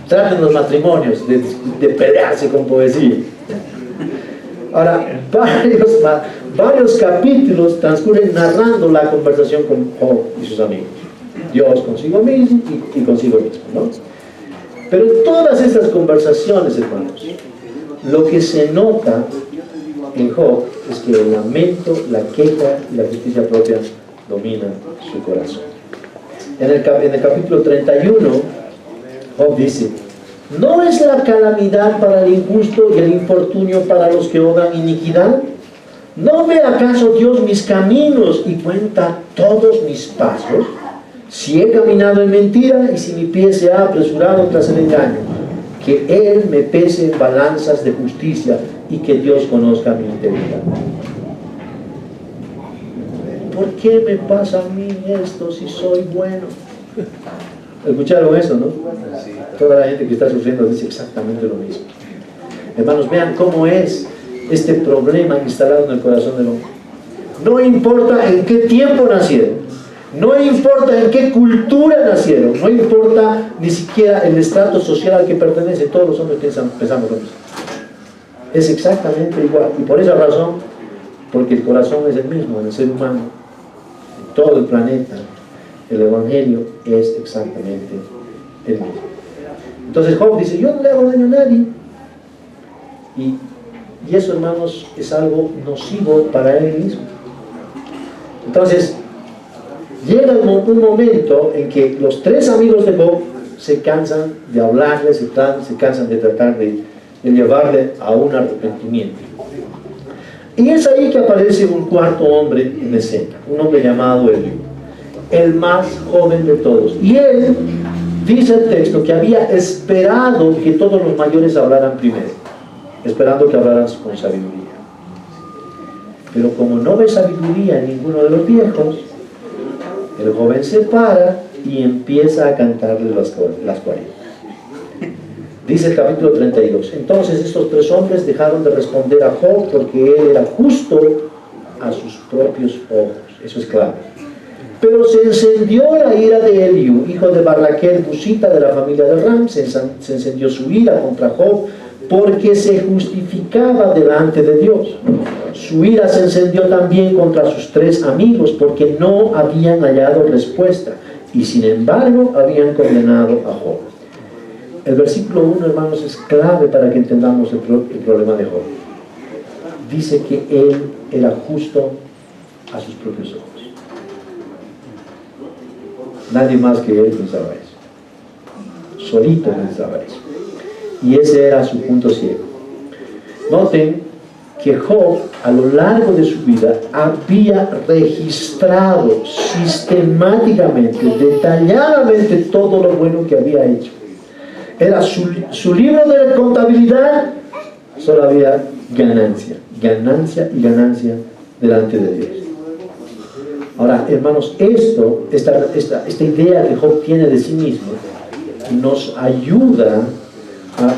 Traten los matrimonios de pelearse con poesía. Ahora, varios capítulos transcurren narrando la conversación con Job y sus amigos. Dios consigo mismo y consigo mismo, ¿no? Pero en todas estas conversaciones, hermanos, lo que se nota en Job es que el lamento, la queja y la justicia propia dominan su corazón. En el capítulo 31, Job dice: ¿no es la calamidad para el injusto y el infortunio para los que obran iniquidad? ¿No ve acaso Dios mis caminos y cuenta todos mis pasos? Si he caminado en mentira y si mi pie se ha apresurado tras el engaño, que Él me pese en balanzas de justicia y que Dios conozca mi integridad. ¿Por qué me pasa a mí esto si soy bueno? ¿Escucharon eso, no? Toda la gente que está sufriendo dice exactamente lo mismo. Hermanos, vean cómo es este problema instalado en el corazón del hombre. No importa en qué tiempo nacieron, no importa en qué cultura nacieron, no importa ni siquiera el estrato social al que pertenece, todos los hombres pensamos lo mismo. Es exactamente igual, y por esa razón, porque el corazón es el mismo en el ser humano, en todo el planeta, el Evangelio es exactamente el mismo. Entonces Job dice, yo no le hago daño a nadie, y eso, hermanos, es algo nocivo para él mismo. Entonces llega un momento en que los tres amigos de Job se cansan de hablarle, se cansan de tratar de llevarle a un arrepentimiento. Y es ahí que aparece un cuarto hombre en escena, un hombre llamado Eliú, el más joven de todos. Y él, dice el texto, que había esperado que todos los mayores hablaran primero, esperando que hablaran con sabiduría. Pero como no ve sabiduría en ninguno de los viejos, el joven se para y empieza a cantarle las 40. Dice el capítulo 32. Entonces estos tres hombres dejaron de responder a Job porque él era justo a sus propios ojos. Eso es claro. Pero se encendió la ira de Eliú, hijo de Barlaquel, busita de la familia de Ram. Se encendió su ira contra Job porque se justificaba delante de Dios. Su ira se encendió también contra sus tres amigos porque no habían hallado respuesta y sin embargo habían condenado a Job. El versículo 1, hermanos, es clave para que entendamos el problema de Job. Dice que él era justo a sus propios ojos. Nadie más que él pensaba eso. Solito pensaba eso. Y ese era su punto ciego. Noten que Job, a lo largo de su vida, había registrado sistemáticamente, detalladamente todo lo bueno que había hecho. Era su libro de contabilidad, solo había ganancia, ganancia y ganancia delante de Dios. Ahora, hermanos, esta idea que Job tiene de sí mismo nos ayuda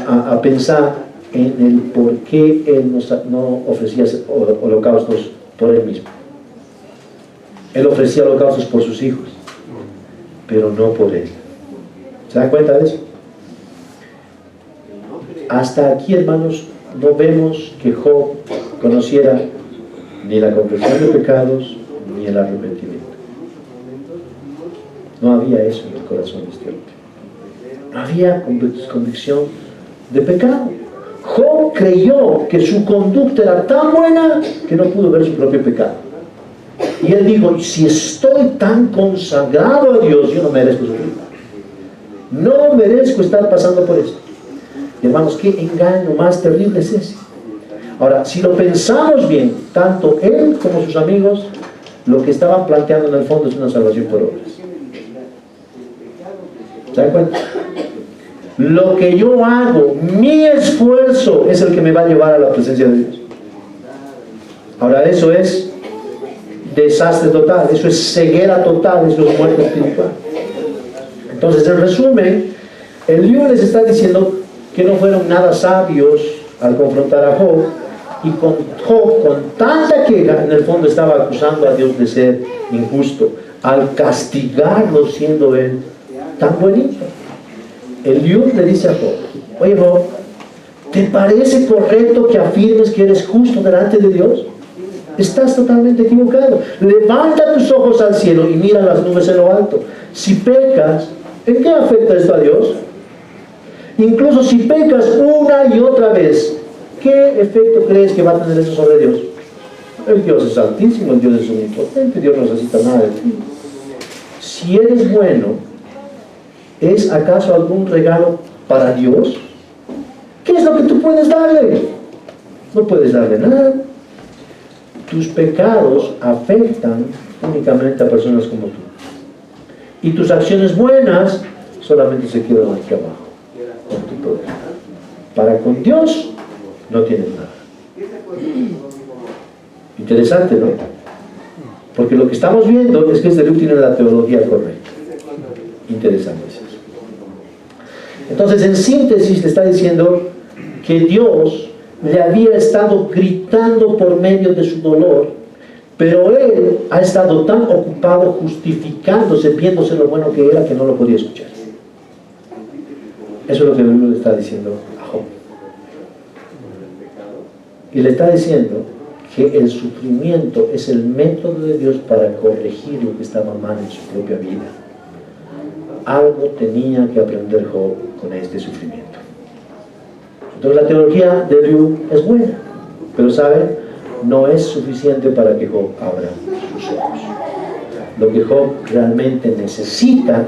a pensar en el por qué él no ofrecía holocaustos por él mismo. Él ofrecía holocaustos por sus hijos, pero no por él. ¿Se dan cuenta de eso? Hasta aquí, hermanos, no vemos que Job conociera ni la confesión de pecados ni el arrepentimiento. No había eso en el corazón de este hombre. No había convicción de pecado. Job creyó que su conducta era tan buena que no pudo ver su propio pecado. Y él dijo, si estoy tan consagrado a Dios, yo no merezco sufrir. No merezco estar pasando por esto. Y hermanos, qué engaño más terrible es ese. Ahora, si lo pensamos bien, tanto él como sus amigos, lo que estaban planteando en el fondo es una salvación por obras. ¿Se dan cuenta? Lo que yo hago, mi esfuerzo, es el que me va a llevar a la presencia de Dios. Ahora, eso es desastre total, eso es ceguera total, eso es muerte espiritual. Entonces, en resumen, Eliú les está diciendo que no fueron nada sabios al confrontar a Job, y con Job, con tanta queja, en el fondo estaba acusando a Dios de ser injusto, al castigarlo siendo él tan bonito. Eliú le dice a Job, oye Job, ¿te parece correcto que afirmes que eres justo delante de Dios? Estás totalmente equivocado. Levanta tus ojos al cielo y mira las nubes en lo alto. Si pecas, ¿en qué afecta esto a Dios? Incluso si pecas una y otra vez, ¿qué efecto crees que va a tener eso sobre Dios? El Dios es altísimo, el Dios es omnipotente, Dios no necesita nada de ti. Si eres bueno, ¿es acaso algún regalo para Dios? ¿Qué es lo que tú puedes darle? No puedes darle nada. Tus pecados afectan únicamente a personas como tú. Y tus acciones buenas solamente se quedan aquí abajo, con tu poder. Para con Dios no tienes nada. Interesante, ¿no? Porque lo que estamos viendo es que este libro tiene la teología correcta. Interesante es eso. Entonces, en síntesis, le está diciendo que Dios le había estado gritando por medio de su dolor, pero él ha estado tan ocupado justificándose, viéndose lo bueno que era, que no lo podía escuchar. Eso es lo que Dios le está diciendo a Job. Y le está diciendo que el sufrimiento es el método de Dios para corregir lo que estaba mal en su propia vida. Algo tenía que aprender Job con este sufrimiento. Entonces la teología de Dios es buena, pero ¿saben? No es suficiente para que Job abra sus ojos. Lo que Job realmente necesita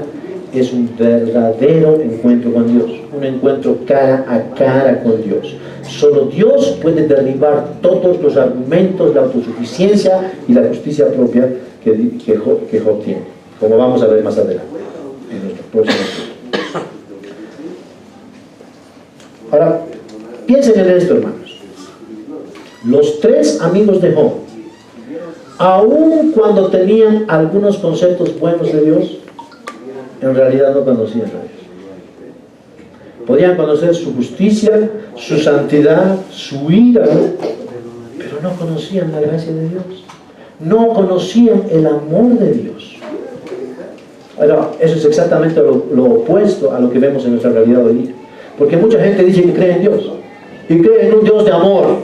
es un verdadero encuentro con Dios, un encuentro cara a cara con Dios. Solo Dios puede derribar todos los argumentos de autosuficiencia y la justicia propia que Job tiene, como vamos a ver más adelante en nuestro próximo estudio. Ahora, piensen en esto, hermanos. Los tres amigos de Job, aun cuando tenían algunos conceptos buenos de Dios, en realidad no conocían a Dios. Podían conocer su justicia, su santidad, su ira, pero no conocían la gracia de Dios. No conocían el amor de Dios. Ahora, eso es exactamente lo opuesto a lo que vemos en nuestra realidad hoy día. Porque mucha gente dice que cree en Dios y cree en un Dios de amor.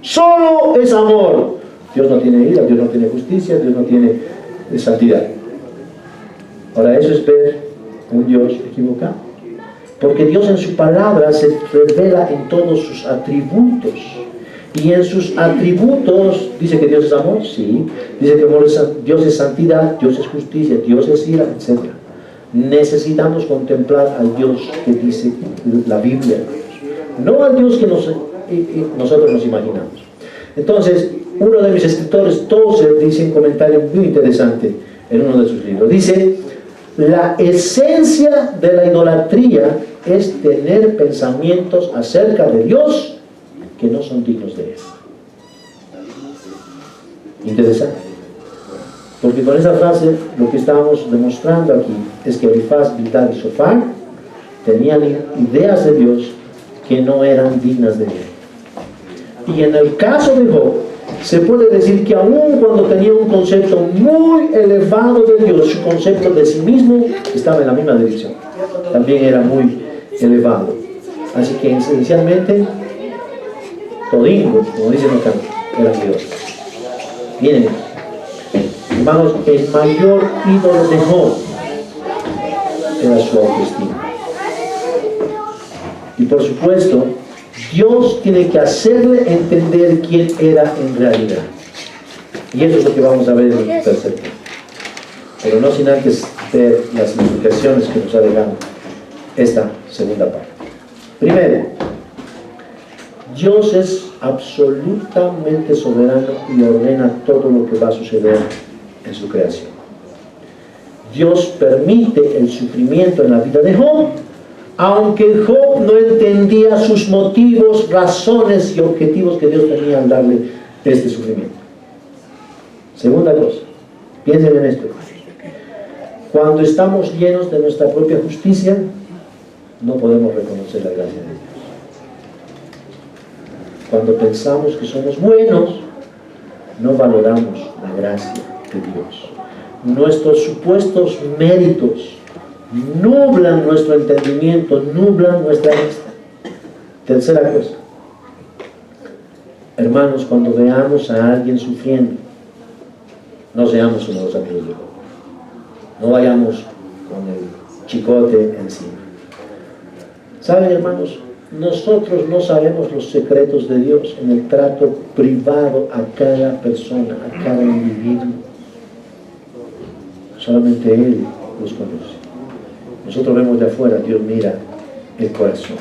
Solo es amor. Dios no tiene ira, Dios no tiene justicia, Dios no tiene santidad. Ahora, eso es ver un Dios equivocado. Porque Dios en su palabra se revela en todos sus atributos. Y en sus atributos, dice que Dios es amor, sí. Dice que Dios es santidad, Dios es justicia, Dios es ira, etc. Necesitamos contemplar al Dios que dice la Biblia, no al Dios que nosotros nos imaginamos. Entonces, uno de mis escritores, Tozer, dice un comentario muy interesante en uno de sus libros. Dice: la esencia de la idolatría es tener pensamientos acerca de Dios que no son dignos de Él. Interesante. Porque con esa frase lo que estábamos demostrando aquí es que Elifaz, Bildad y Sofar tenían ideas de Dios que no eran dignas de Él. Y en el caso de Job, se puede decir que aun cuando tenía un concepto muy elevado de Dios, su concepto de sí mismo estaba en la misma dirección. También era muy elevado. Así que esencialmente, todingo, como dicen los cantos, era Dios. Miren, hermanos, el mayor ídolo de Job era su autoestima. Y por supuesto, Dios tiene que hacerle entender quién era en realidad. Y eso es lo que vamos a ver en el tercer punto. Pero no sin antes ver las implicaciones que nos ha dejado esta segunda parte. Primero, Dios es absolutamente soberano y ordena todo lo que va a suceder en su creación. Dios permite el sufrimiento en la vida de Job, aunque Job no entendía sus motivos, razones y objetivos que Dios tenía al darle este sufrimiento. Segunda cosa, piensen en esto. Cuando estamos llenos de nuestra propia justicia, no podemos reconocer la gracia de Dios. Cuando pensamos que somos buenos, no valoramos la gracia de Dios. Nuestros supuestos méritos nublan nuestro entendimiento, nublan nuestra vista. Tercera cosa, hermanos, cuando veamos a alguien sufriendo, no seamos como los amigos de Job. No vayamos con el chicote encima. ¿Saben, hermanos? Nosotros no sabemos los secretos de Dios en el trato privado a cada persona, a cada individuo. Solamente Él los conoce. Nosotros vemos de afuera, Dios mira el corazón.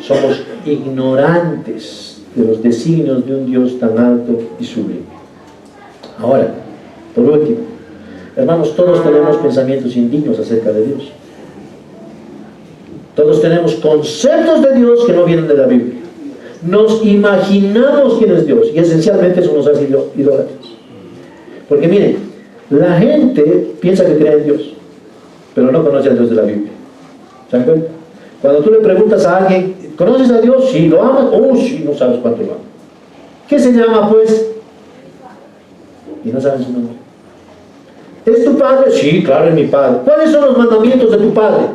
Somos ignorantes de los designios de un Dios tan alto y sublime. Ahora, por último, hermanos, todos tenemos pensamientos indignos acerca de Dios. Todos tenemos conceptos de Dios que no vienen de la Biblia. nos imaginamos quién es Dios, y esencialmente eso nos hace idólatras. Porque miren, la gente piensa que cree en Dios, pero no conoce al Dios de la Biblia. ¿Se dan cuenta? Cuando tú le preguntas a alguien, ¿conoces a Dios? Sí. ¿Lo amas? Oh, sí, no sabes cuánto lo amas. ¿Qué se llama, pues? Y no sabes su nombre. ¿Es tu padre? Sí, claro, es mi padre. ¿Cuáles son los mandamientos de tu padre?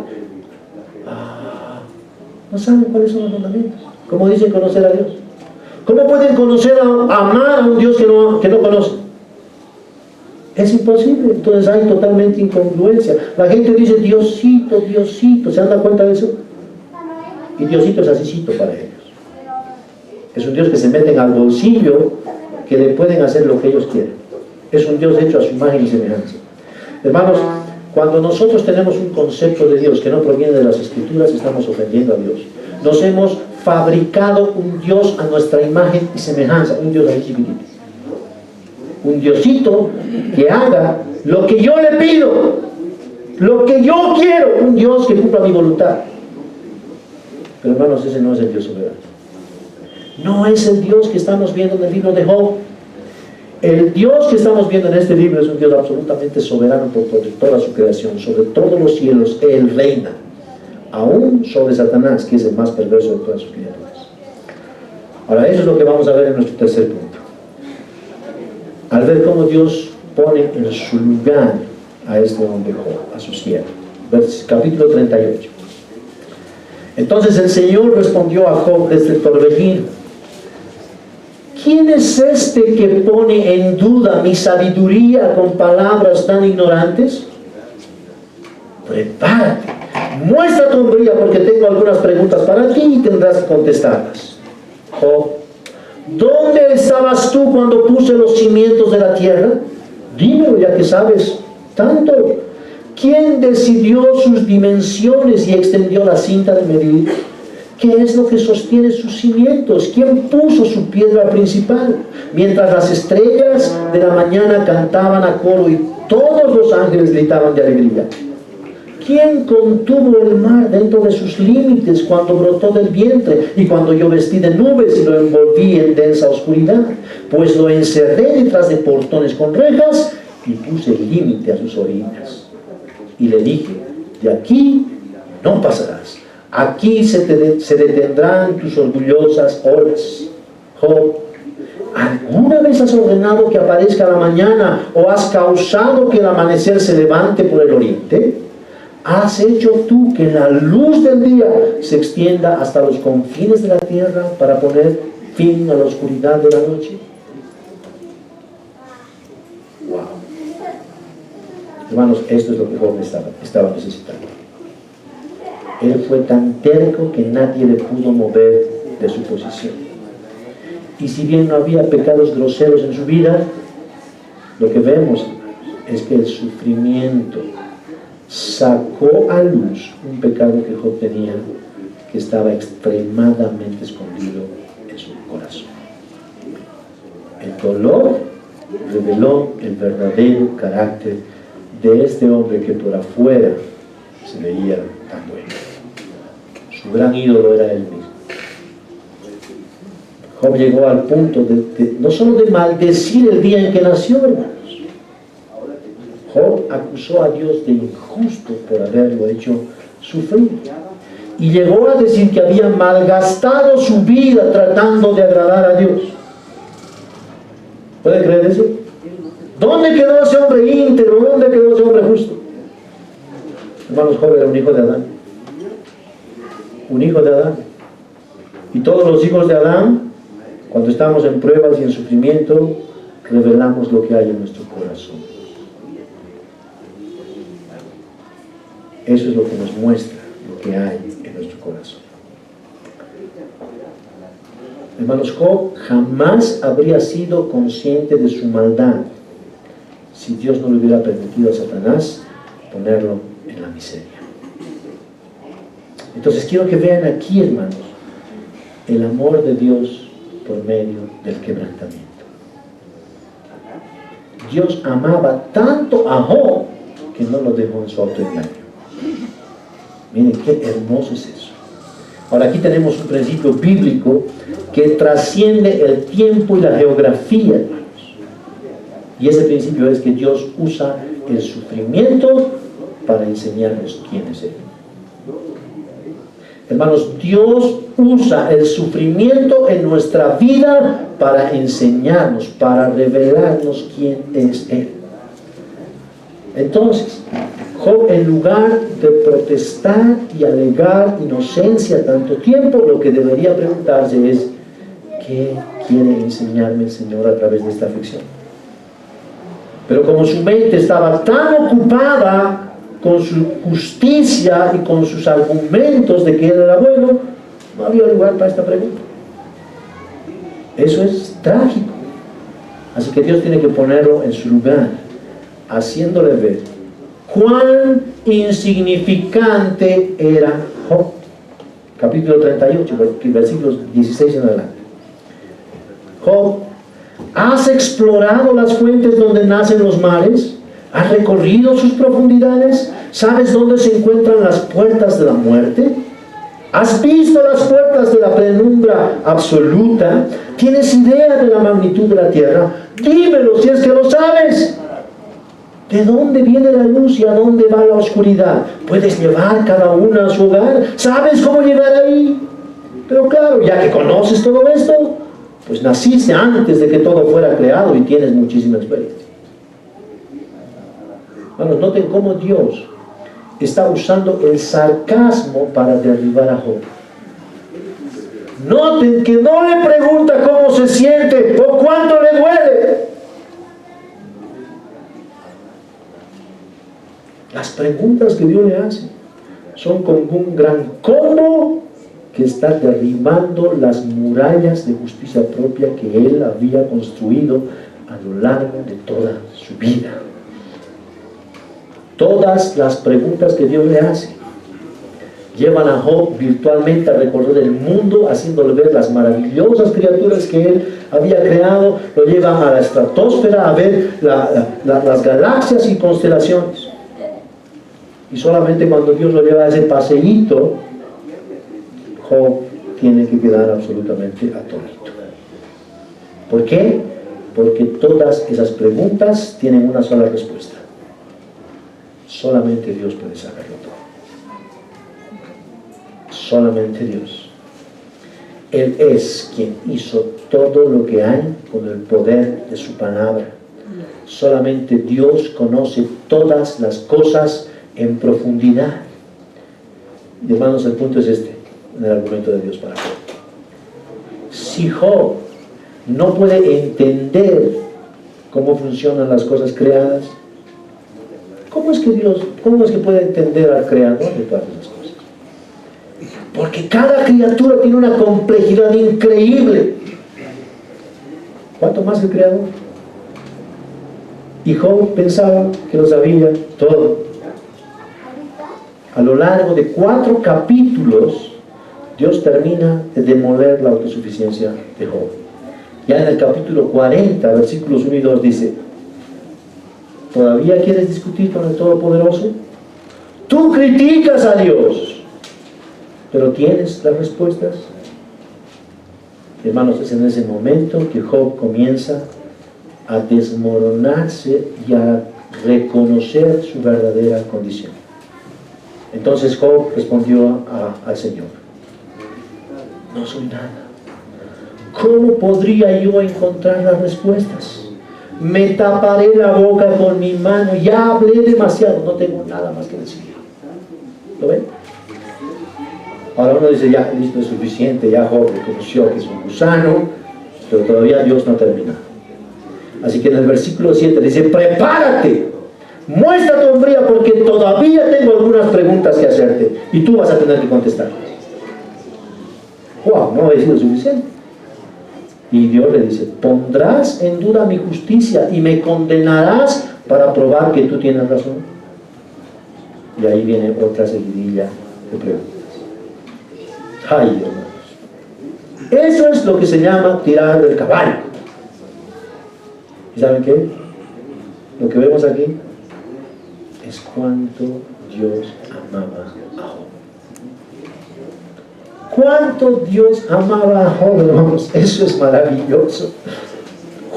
No saben cuáles son los mandamientos. ¿Cómo dicen conocer a Dios? ¿Cómo pueden amar a un Dios que no conocen? Es imposible. Entonces hay totalmente incongruencia. La gente dice Diosito, Diosito. ¿Se han dado cuenta de eso? Y Diosito es asícito para ellos. Es un Dios que se meten al bolsillo, que le pueden hacer lo que ellos quieren. Es un Dios hecho a su imagen y semejanza. Hermanos, cuando nosotros tenemos un concepto de Dios que no proviene de las Escrituras, estamos ofendiendo a Dios. Nos hemos fabricado un Dios a nuestra imagen y semejanza, un Dios así chiquitito. Un Diosito que haga lo que yo le pido, lo que yo quiero, un Dios que cumpla mi voluntad. Pero hermanos, ese no es el Dios soberano. No es el Dios que estamos viendo en el libro de Job. El Dios que estamos viendo en este libro es un Dios absolutamente soberano por toda su creación, sobre todos los cielos. Él reina, aún sobre Satanás, que es el más perverso de todas sus criaturas. Ahora, eso es lo que vamos a ver en nuestro tercer punto. Al ver cómo Dios pone en su lugar a este hombre Job, a su siervo. Capítulo 38. Entonces el Señor respondió a Job desde el torbellino: ¿quién es este que pone en duda mi sabiduría con palabras tan ignorantes? Prepárate, muestra tu hombría, porque tengo algunas preguntas para ti y tendrás que contestarlas. Job: ¿dónde estabas tú cuando puse los cimientos de la tierra? Dímelo, ya que sabes tanto. ¿Quién decidió sus dimensiones y extendió la cinta de medir? ¿Qué es lo que sostiene sus cimientos? ¿Quién puso su piedra principal? Mientras las estrellas de la mañana cantaban a coro y todos los ángeles gritaban de alegría. ¿Quién contuvo el mar dentro de sus límites cuando brotó del vientre y cuando yo vestí de nubes y lo envolví en densa oscuridad? Pues lo encerré detrás de portones con rejas y puse límite a sus orillas. Y le dije: de aquí no pasarás. Aquí se detendrán tus orgullosas olas. Job, ¿alguna vez has ordenado que aparezca la mañana o has causado que el amanecer se levante por el oriente? ¿Has hecho tú que la luz del día se extienda hasta los confines de la tierra para poner fin a la oscuridad de la noche? Wow. Hermanos, esto es lo que Job estaba necesitando. Él fue tan terco que nadie le pudo mover de su posición. Y si bien no había pecados groseros en su vida, lo que vemos es que el sufrimiento sacó a luz un pecado que Job tenía, que estaba extremadamente escondido en su corazón. El dolor reveló el verdadero carácter de este hombre que por afuera se veía tan bueno. Su gran ídolo era él mismo. Job llegó al punto no solo de maldecir el día en que nació, hermanos. Job acusó a Dios de injusto por haberlo hecho sufrir. Y llegó a decir que había malgastado su vida tratando de agradar a Dios. ¿Puede creer eso? ¿Dónde quedó ese hombre íntegro? ¿Dónde quedó ese hombre justo? Hermanos, Job era un hijo de Adán. Un hijo de Adán. Y todos los hijos de Adán, cuando estamos en pruebas y en sufrimiento, revelamos lo que hay en nuestro corazón. Eso es lo que nos muestra lo que hay en nuestro corazón. Hermanos, Job jamás habría sido consciente de su maldad si Dios no le hubiera permitido a Satanás ponerlo en la miseria. Entonces quiero que vean aquí, hermanos, el amor de Dios por medio del quebrantamiento. Dios amaba tanto a Job que no lo dejó en su autoengaño. Miren qué hermoso es eso. Ahora aquí tenemos un principio bíblico que trasciende el tiempo y la geografía, hermanos. Y ese principio es que Dios usa el sufrimiento para enseñarnos quién es Él. Hermanos, Dios usa el sufrimiento en nuestra vida para enseñarnos, para revelarnos quién es Él. Entonces, Job, en lugar de protestar y alegar inocencia tanto tiempo, lo que debería preguntarse es: ¿qué quiere enseñarme el Señor a través de esta aflicción? Pero como su mente estaba tan ocupada con su justicia y con sus argumentos de que él era bueno, no había lugar para esta pregunta. Eso es trágico. Así que Dios tiene que ponerlo en su lugar, haciéndole ver cuán insignificante era Job. Capítulo 38, versículos 16 en adelante. Job: ¿has explorado las fuentes donde nacen los mares? ¿Has recorrido sus profundidades? ¿Sabes dónde se encuentran las puertas de la muerte? ¿Has visto las puertas de la penumbra absoluta? ¿Tienes idea de la magnitud de la tierra? Dímelo si es que lo sabes. ¿De dónde viene la luz y a dónde va la oscuridad? ¿Puedes llevar cada una a su hogar? ¿Sabes cómo llegar ahí? Pero claro, ya que conoces todo esto, pues naciste antes de que todo fuera creado y tienes muchísima experiencia. Bueno, noten cómo Dios está usando el sarcasmo para derribar a Job. Noten que no le pregunta cómo se siente o cuánto le duele. Las preguntas que Dios le hace son como un gran combo que está derribando las murallas de justicia propia que él había construido a lo largo de toda su vida. Todas las preguntas que Dios le hace llevan a Job virtualmente a recorrer el mundo, haciéndole ver las maravillosas criaturas que él había creado. Lo llevan a la estratosfera a ver las galaxias y constelaciones. Y solamente cuando Dios lo lleva a ese paseíto, Job tiene que quedar absolutamente atónito. ¿Por qué? Porque todas esas preguntas tienen una sola respuesta. Solamente Dios puede saberlo todo. Solamente Dios. Él es quien hizo todo lo que hay con el poder de su palabra. Solamente Dios conoce todas las cosas en profundidad. Y hermanos, el punto es este, en el argumento de Dios para Job. Si Job no puede entender cómo funcionan las cosas creadas, ¿cómo es que puede entender al creador de todas las cosas? Porque cada criatura tiene una complejidad increíble. ¿Cuánto más el creador? Y Job pensaba que lo sabía todo. A lo largo de 4 capítulos, Dios termina de demoler la autosuficiencia de Job. Ya en el capítulo 40, versículos 1 y 2 dice: ¿todavía quieres discutir con el Todopoderoso? Tú criticas a Dios, pero ¿tienes las respuestas? Hermanos, es en ese momento que Job comienza a desmoronarse y a reconocer su verdadera condición. Entonces Job respondió al Señor: no soy nada. ¿Cómo podría yo encontrar las respuestas? Me taparé la boca con mi mano, ya hablé demasiado, no tengo nada más que decir. ¿Lo ven? Ahora uno dice: ya, listo, es suficiente, ya Job reconoció que es un gusano, pero todavía Dios no termina. Así que en el versículo 7 dice: prepárate, muestra tu hombría, porque todavía tengo algunas preguntas que hacerte y tú vas a tener que contestarlas. Wow, no había sido suficiente. Y Dios le dice: pondrás en duda mi justicia y me condenarás para probar que tú tienes razón. Y ahí viene otra seguidilla de preguntas. Ay, hermanos, eso es lo que se llama tirar del caballo. ¿Y saben qué? Lo que vemos aquí es cuánto Dios amaba a Job. ¿Cuánto Dios amaba a Job, hermanos? Eso es maravilloso.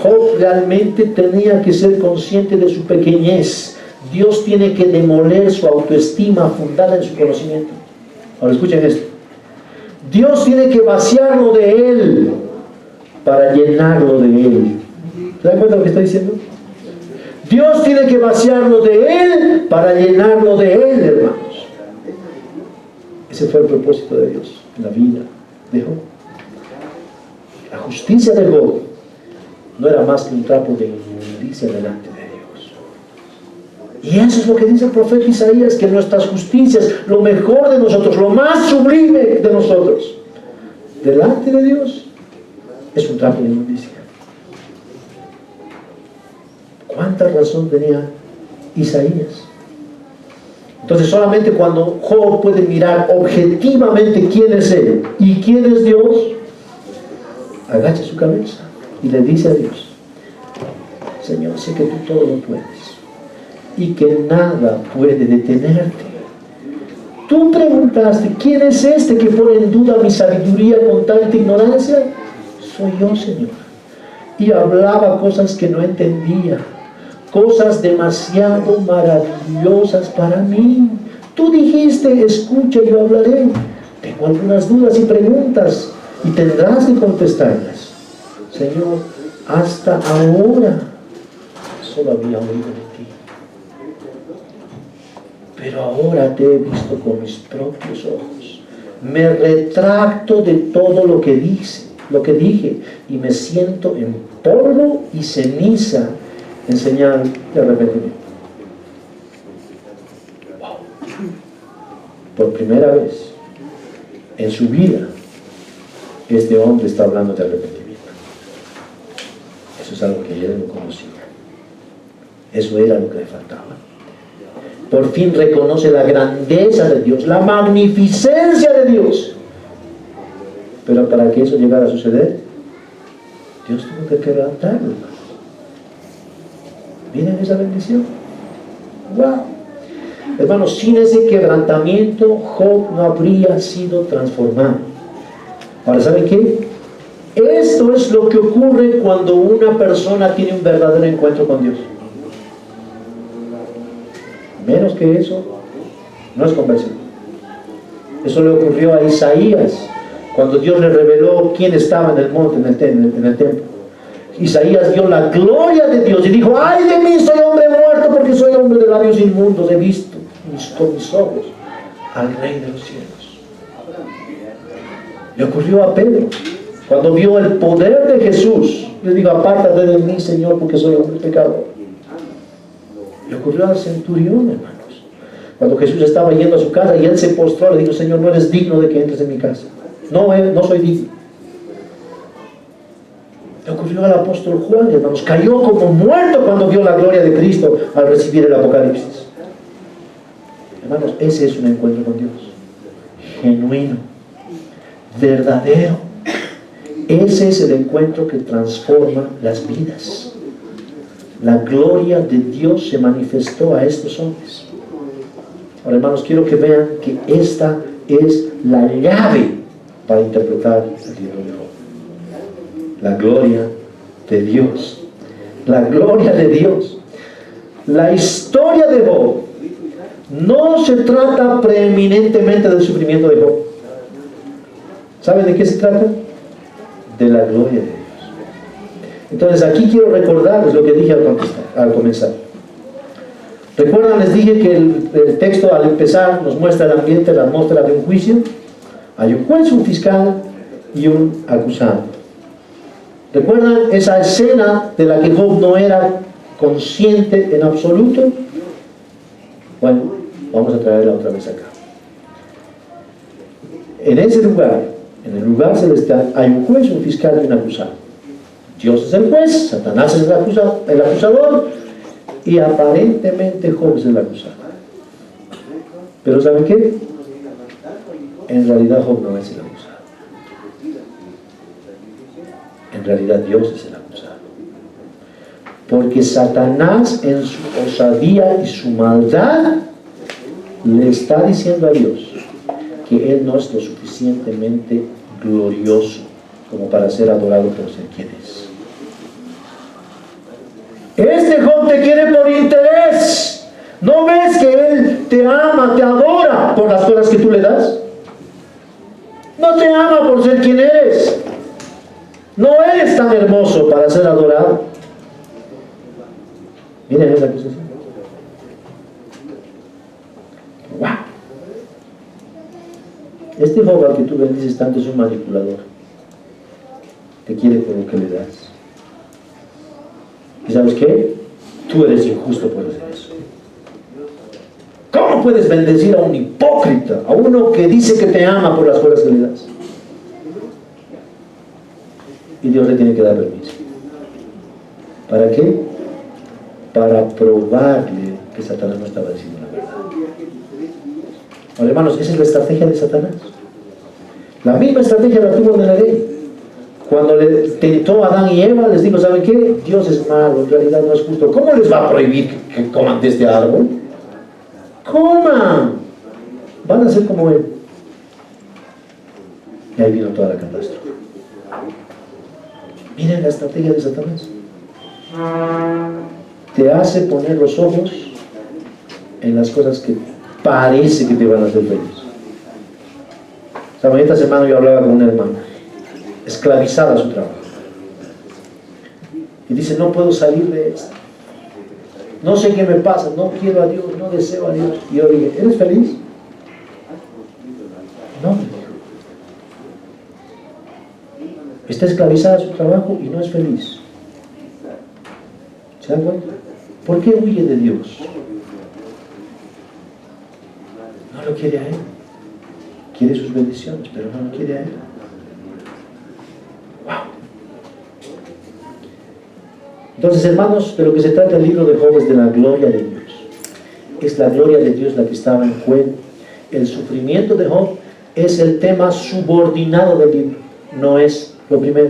Job realmente tenía que ser consciente de su pequeñez. Dios tiene que demoler su autoestima fundada en su conocimiento. Ahora escuchen esto. Dios tiene que vaciarlo de Él para llenarlo de Él. ¿Se dan cuenta de lo que está diciendo? Dios tiene que vaciarlo de Él para llenarlo de Él, hermanos. Ese fue el propósito de Dios en la vida de Job. La justicia de Job no era más que un trapo de inmundicia delante de Dios. Y eso es lo que dice el profeta Isaías, que nuestras justicias, lo mejor de nosotros, lo más sublime de nosotros, delante de Dios, es un trapo de inmundicia. ¿Cuánta razón tenía Isaías? Entonces solamente cuando Job puede mirar objetivamente quién es Él y quién es Dios, agacha su cabeza y le dice a Dios: Señor, sé que tú todo lo puedes y que nada puede detenerte. Tú preguntaste: ¿quién es este que pone en duda mi sabiduría con tanta ignorancia? Soy yo, Señor. Y hablaba cosas que no entendía, cosas demasiado maravillosas para mí. Tú dijiste: escucha y yo hablaré. Tengo algunas dudas y preguntas y tendrás que contestarlas. Señor, hasta ahora solo había oído de ti, pero ahora te he visto con mis propios ojos. Me retracto de todo lo que dije, y me siento en polvo y ceniza en señal de arrepentimiento. Wow. Por primera vez en su vida, este hombre está hablando de arrepentimiento. Eso es algo que él no conocía. Eso era lo que le faltaba. Por fin reconoce la grandeza de Dios, la magnificencia de Dios. Pero para que eso llegara a suceder, Dios tuvo que quebrantarlo. ¿Miren esa bendición? ¡Wow! Hermanos, sin ese quebrantamiento, Job no habría sido transformado. Ahora, ¿saben qué? Esto es lo que ocurre cuando una persona tiene un verdadero encuentro con Dios. Menos que eso, no es conversión. Eso le ocurrió a Isaías cuando Dios le reveló quién estaba en el monte, en el templo. Isaías vio la gloria de Dios y dijo: ¡ay de mí, soy hombre muerto, porque soy hombre de labios inmundos! He visto con mis ojos al Rey de los cielos. Le ocurrió a Pedro cuando vio el poder de Jesús. Le dijo: apártate de mí, Señor, porque soy hombre pecador. Le ocurrió al centurión, hermanos, cuando Jesús estaba yendo a su casa y él se postró, le dijo: Señor, no eres digno de que entres en mi casa. No soy digno. Le ocurrió al apóstol Juan, hermanos, cayó como muerto cuando vio la gloria de Cristo al recibir el Apocalipsis. Hermanos, ese es un encuentro con Dios genuino, verdadero. Ese es el encuentro que transforma las vidas. La gloria de Dios se manifestó a estos hombres. Ahora, hermanos, quiero que vean que esta es la llave para interpretar el libro de Job. La gloria de Dios. La gloria de Dios. La historia de Job no se trata preeminentemente del sufrimiento de Job. ¿Saben de qué se trata? De la gloria de Dios. Entonces aquí quiero recordarles lo que dije al comenzar. ¿Recuerdan? Les dije que el texto al empezar nos muestra el ambiente, la atmósfera de un juicio. Hay un juez, un fiscal y un acusado. ¿Recuerdan esa escena de la que Job no era consciente en absoluto? Bueno, vamos a traerla otra vez acá. En ese lugar, en el lugar celestial, hay un juez, un fiscal y un acusado. Dios es el juez, Satanás es el acusador, y aparentemente Job es el acusado. Pero ¿saben qué? En realidad Job no es el acusado. En realidad Dios es el acusado. Porque Satanás, en su osadía y su maldad, le está diciendo a Dios que él no es lo suficiente suficientemente glorioso como para ser adorado por ser quien es. Este Job te quiere por interés. ¿No ves que él te ama, te adora por las cosas que tú le das? No te ama por ser quien eres. No eres tan hermoso para ser adorado. Miren esa cosa. ¡Wow! Este Job al que tú bendices tanto es un manipulador. Te quiere por lo que le das. ¿Y sabes qué? Tú eres injusto por hacer eso. ¿Cómo puedes bendecir a un hipócrita? A uno que dice que te ama por las cosas que le das. Y Dios le tiene que dar permiso. ¿Para qué? Para probarle que Satanás no estaba diciendo la verdad. Ahora, hermanos, esa es la estrategia de Satanás. La misma estrategia la tuvo en la ley. Cuando le tentó a Adán y Eva, les dijo, ¿saben qué? Dios es malo, en realidad no es justo. ¿Cómo les va a prohibir que coman de este árbol? ¡Coman! Van a ser como él. Y ahí vino toda la catástrofe. Miren la estrategia de Satanás. Te hace poner los ojos en las cosas que parece que te van a hacer feliz. Esta semana yo hablaba con una hermana, esclavizada a su trabajo. Y dice, no puedo salir de esto. No sé qué me pasa, no quiero a Dios, no deseo a Dios. Y yo dije, ¿eres feliz? No. Está esclavizada a su trabajo y no es feliz. ¿Se dan cuenta? ¿Por qué huye de Dios? No lo quiere a Él. Quiere sus bendiciones, pero no lo quiere a Él. ¡Wow! Entonces, hermanos, de lo que se trata el libro de Job es de la gloria de Dios. Es la gloria de Dios la que estaba en juego. El sufrimiento de Job es el tema subordinado del libro, no es lo primero.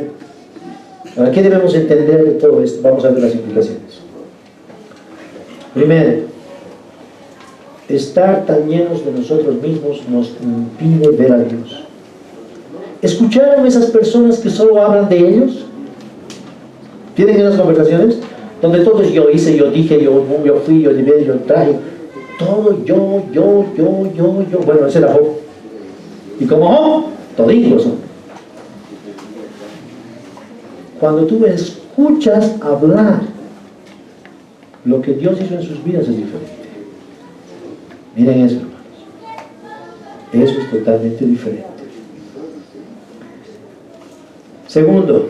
Ahora, ¿qué debemos entender de todo esto? Vamos a ver las implicaciones. Primero, estar tan llenos de nosotros mismos nos impide ver a Dios. ¿Escucharon esas personas que solo hablan de ellos? ¿Tienen esas conversaciones? Donde todo es yo hice, yo dije, yo fui, yo llevé, yo traje. Todo yo. Bueno, ese era Job. Y como Job, toditos son. Cuando tú escuchas hablar lo que Dios hizo en sus vidas es diferente. Miren eso, hermanos. Eso es totalmente diferente. Segundo,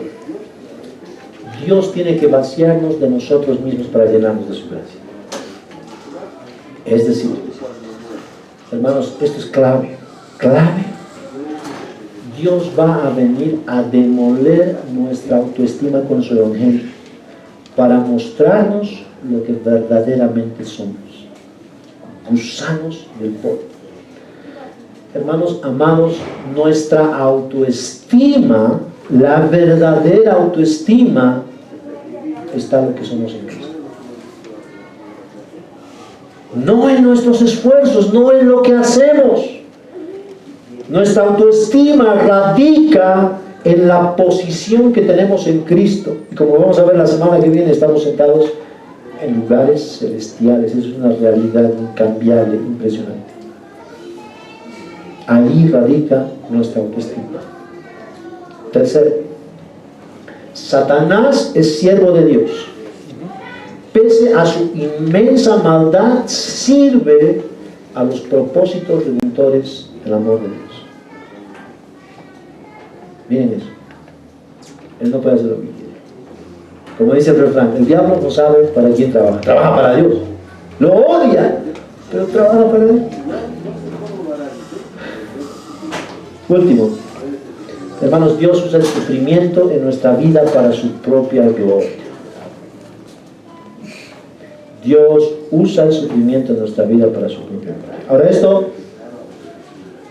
Dios tiene que vaciarnos de nosotros mismos para llenarnos de su gracia. Es decir, hermanos, esto es clave. Dios va a venir a demoler nuestra autoestima con su evangelio para mostrarnos lo que verdaderamente somos. Gusanos del polvo. Hermanos amados, nuestra autoestima, la verdadera autoestima, está en lo que somos en Cristo. No en nuestros esfuerzos, no en lo que hacemos. Nuestra autoestima radica en la posición que tenemos en Cristo. Y como vamos a ver la semana que viene, estamos sentados en lugares celestiales. Es una realidad incambiable, impresionante. Ahí radica nuestra autoestima. Tercero, Satanás es siervo de Dios. Pese a su inmensa maldad, sirve a los propósitos redentores del amor de Dios. Miren eso. Él no puede hacer lo que quiere. Como dice el refrán, el diablo no sabe para quién trabaja. Trabaja para Dios. Lo odia, pero trabaja para Él. Último, hermanos, Dios usa el sufrimiento en nuestra vida para su propia gloria. Dios usa el sufrimiento en nuestra vida para su propia gloria. Ahora, esto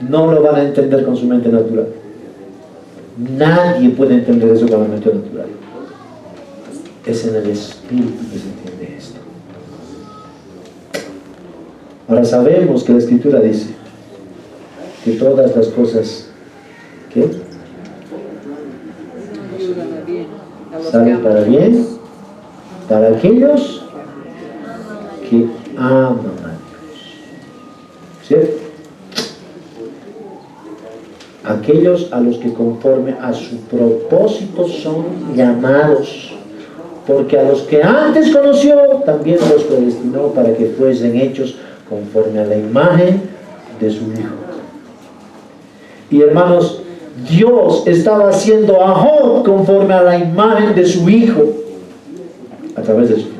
no lo van a entender con su mente natural. Nadie puede entender eso con la mente natural. Es en el Espíritu que se entiende esto. Ahora sabemos que la Escritura dice que todas las cosas ¿Qué?
Ayuda
Sale para bien para aquellos que aman a Dios. ¿Cierto? Aquellos a los que conforme a su propósito son llamados, porque a los que antes conoció también los predestinó para que fuesen hechos conforme a la imagen de su Hijo. Y hermanos, Dios estaba haciendo a Job conforme a la imagen de su Hijo a través de su Hijo.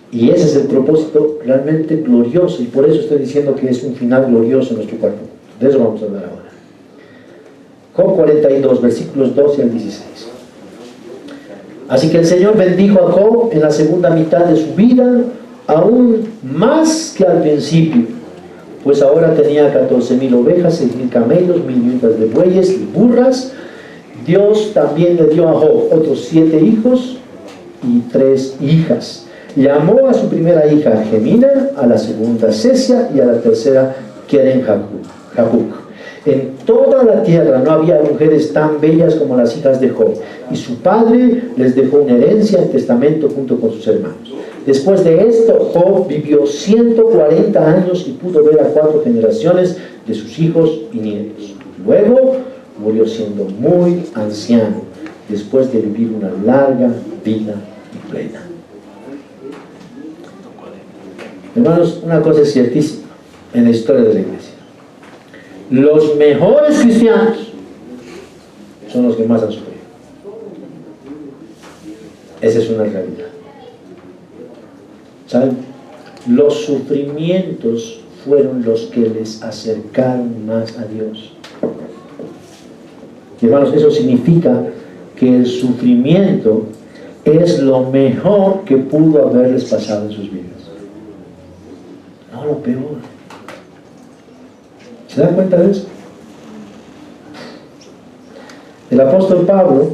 Y ese es el propósito realmente glorioso, y por eso estoy diciendo que es un final glorioso en nuestro cuerpo. De eso vamos a hablar ahora. Job 42, versículos 12 al 16. Así que el Señor bendijo a Job en la segunda mitad de su vida, aún más que al principio, pues ahora tenía 14,000 ovejas, 6,000 camellos, 1,000 yuntas de bueyes y burras. Dios también le dio a Job otros 7 hijos y 3 hijas. Llamó a su primera hija Gemina, a la segunda Cesia y a la tercera Keren-Hapuc. En toda la tierra no había mujeres tan bellas como las hijas de Job, y su padre les dejó una herencia en testamento junto con sus hermanos. Después de esto, Job vivió 140 años y pudo ver a 4 generaciones de sus hijos y nietos. Luego murió siendo muy anciano, después de vivir una larga vida y plena. Hermanos, una cosa es ciertísima en la historia de la iglesia: los mejores cristianos son los que más han sufrido. Esa es una realidad. ¿Saben? Los sufrimientos fueron los que les acercaron más a Dios. Y hermanos, eso significa que el sufrimiento es lo mejor que pudo haberles pasado en sus vidas. No lo peor. ¿Se dan cuenta de eso? El apóstol Pablo,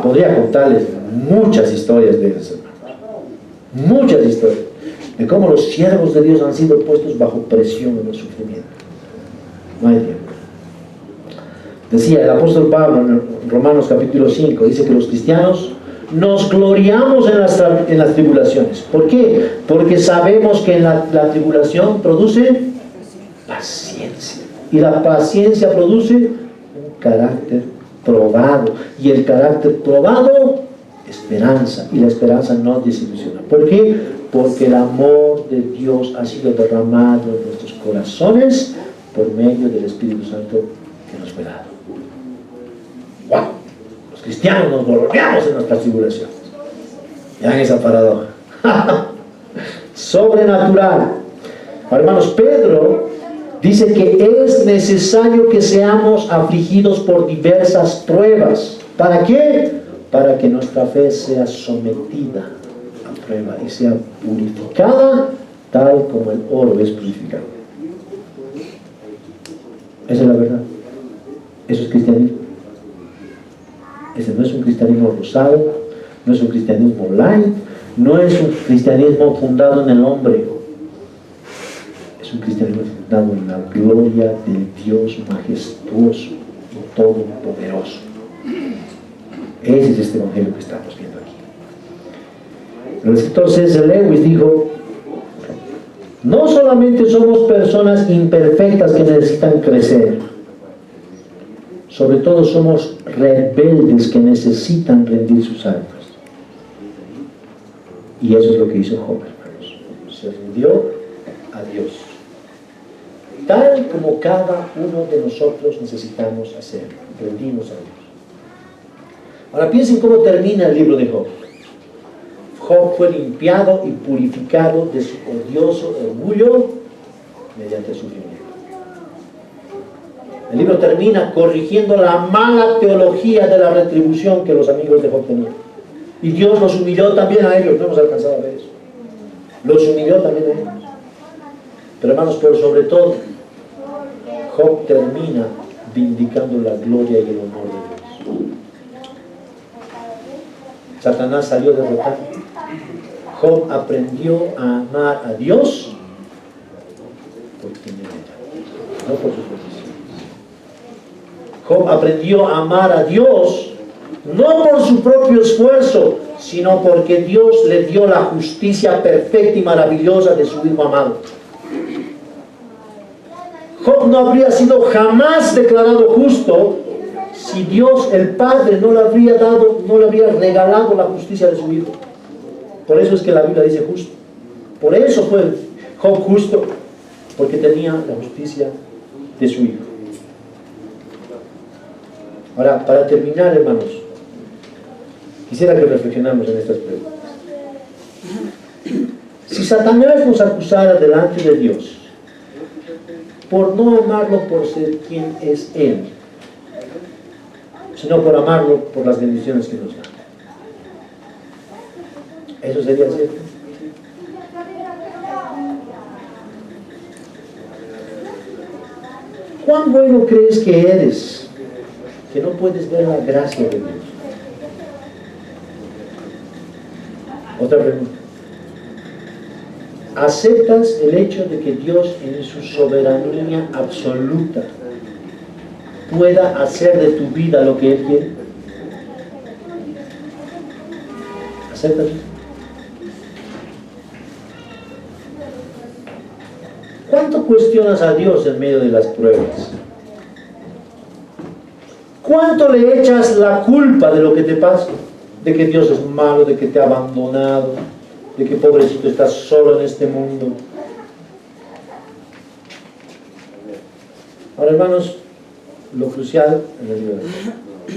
podría contarles muchas historias de eso, muchas historias de cómo los siervos de Dios han sido puestos bajo presión en el sufrimiento. No hay tiempo. Decía el apóstol Pablo en Romanos capítulo 5, dice que los cristianos nos gloriamos en las tribulaciones. ¿Por qué? Porque sabemos que la tribulación produce paciencia, y la paciencia produce un carácter probado, y el carácter probado, esperanza, y la esperanza no desilusiona. ¿Por qué? Porque el amor de Dios ha sido derramado en nuestros corazones por medio del Espíritu Santo que nos fue dado. ¡Wow! Los cristianos nos gloriamos en nuestras tribulaciones. Vean esa paradoja. Sobrenatural. Hermanos, Pedro dice que es necesario que seamos afligidos por diversas pruebas. ¿Para qué? Para que nuestra fe sea sometida a prueba y sea purificada tal como el oro es purificado. Esa es la verdad. Eso es cristianismo. Ese no es un cristianismo rosado, no es un cristianismo light, no es un cristianismo fundado en el hombre. Es un cristianismo fundado en la gloria del Dios majestuoso y todopoderoso. Ese es este evangelio que estamos viendo aquí. El escritor C.S. Lewis dijo: no solamente somos personas imperfectas que necesitan crecer, sobre todo somos rebeldes que necesitan rendir sus almas. Y eso es lo que hizo Job, hermanos. Se rindió a Dios, tal como cada uno de nosotros necesitamos hacer. Rendimos a Dios. Ahora piensen cómo termina el libro de Job. Job fue limpiado y purificado de su odioso orgullo mediante el sufrimiento. El libro termina corrigiendo la mala teología de la retribución que los amigos de Job tenían. Y Dios los humilló también a ellos. No hemos alcanzado a ver eso. Los humilló también a ellos. Pero hermanos, por sobre todo, Job termina vindicando la gloria y el honor de Dios. Satanás salió derrotado. Job aprendió a amar a Dios por quien era, no por su posición. Job aprendió a amar a Dios no por su propio esfuerzo, sino porque Dios le dio la justicia perfecta y maravillosa de su Hijo amado. Job no habría sido jamás declarado justo si Dios el Padre no le habría regalado la justicia de su Hijo. Por eso es que la Biblia dice justo. Por eso fue Job justo, porque tenía la justicia de su Hijo. Ahora, para terminar, hermanos, quisiera que reflexionáramos en estas preguntas. Si Satanás nos acusara delante de Dios por no amarlo por ser quien es Él, sino por amarlo por las bendiciones que nos da, ¿eso sería cierto? ¿Cuán bueno crees que eres que no puedes ver la gracia de Dios? Otra pregunta. ¿Aceptas el hecho de que Dios en su soberanía absoluta pueda hacer de tu vida lo que Él quiere? ¿Aceptas eso? ¿Cuánto cuestionas a Dios en medio de las pruebas? ¿Cuánto le echas la culpa de lo que te pasa? De que Dios es malo, de que te ha abandonado, de que pobrecito estás solo en este mundo. Ahora, hermanos, lo crucial en el libro,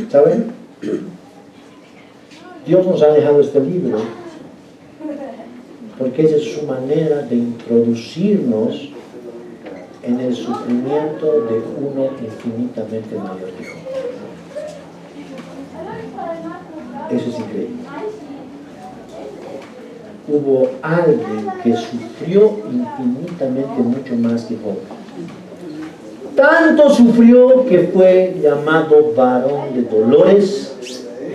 ¿saben? Dios nos ha dejado este libro porque esa es su manera de introducirnos en el sufrimiento de uno infinitamente mayor que Job. Eso es increíble. Hubo alguien que sufrió infinitamente mucho más que Job. Tanto sufrió que fue llamado varón de dolores,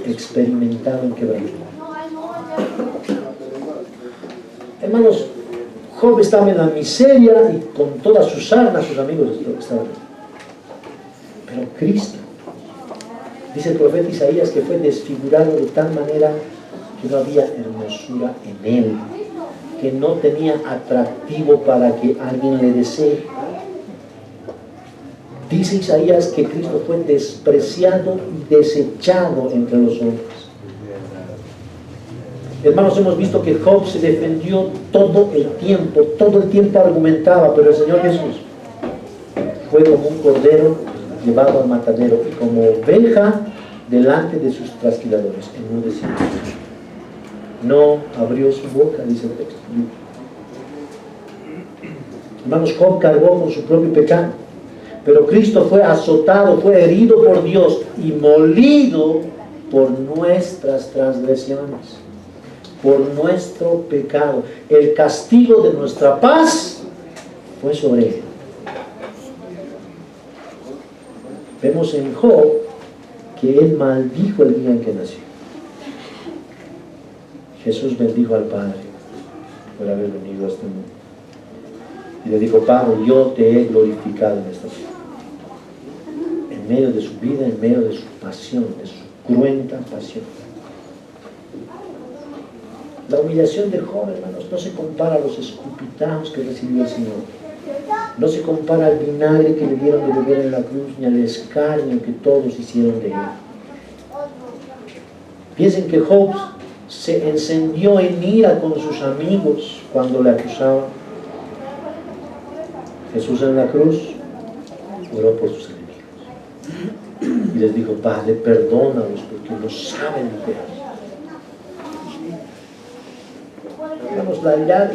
experimentado en quebranto. Hermanos, Job estaba en la miseria y con todas sus armas, sus amigos estaban. Pero Cristo, dice el profeta Isaías, que fue desfigurado de tal manera que no había hermosura en él, que no tenía atractivo para que alguien le desee. Dice Isaías que Cristo fue despreciado y desechado entre los hombres. Hermanos, hemos visto que Job se defendió todo el tiempo argumentaba, pero el Señor Jesús fue como un cordero llevado al matadero y como oveja delante de sus trasquiladores, enmudeció. No abrió su boca, dice el texto. Hermanos, Job cargó con su propio pecado, pero Cristo fue azotado, fue herido por Dios y molido por nuestras transgresiones, por nuestro pecado. El castigo de nuestra paz fue sobre él. Vemos en Job que él maldijo el día en que nació. Jesús bendijo al Padre por haber venido a este mundo. Y le dijo: Padre, yo te he glorificado en esta vida. En medio de su vida, en medio de su pasión, de su cruenta pasión. La humillación de Job, hermanos, no se compara a los escupitajos que recibió el Señor. No se compara al vinagre que le dieron de beber en la cruz, ni al escarnio que todos hicieron de él. Piensen que Job se encendió en ira con sus amigos cuando le acusaban. Jesús en la cruz oró por sus enemigos y les dijo: Padre, perdónalos porque no saben lo que hacen.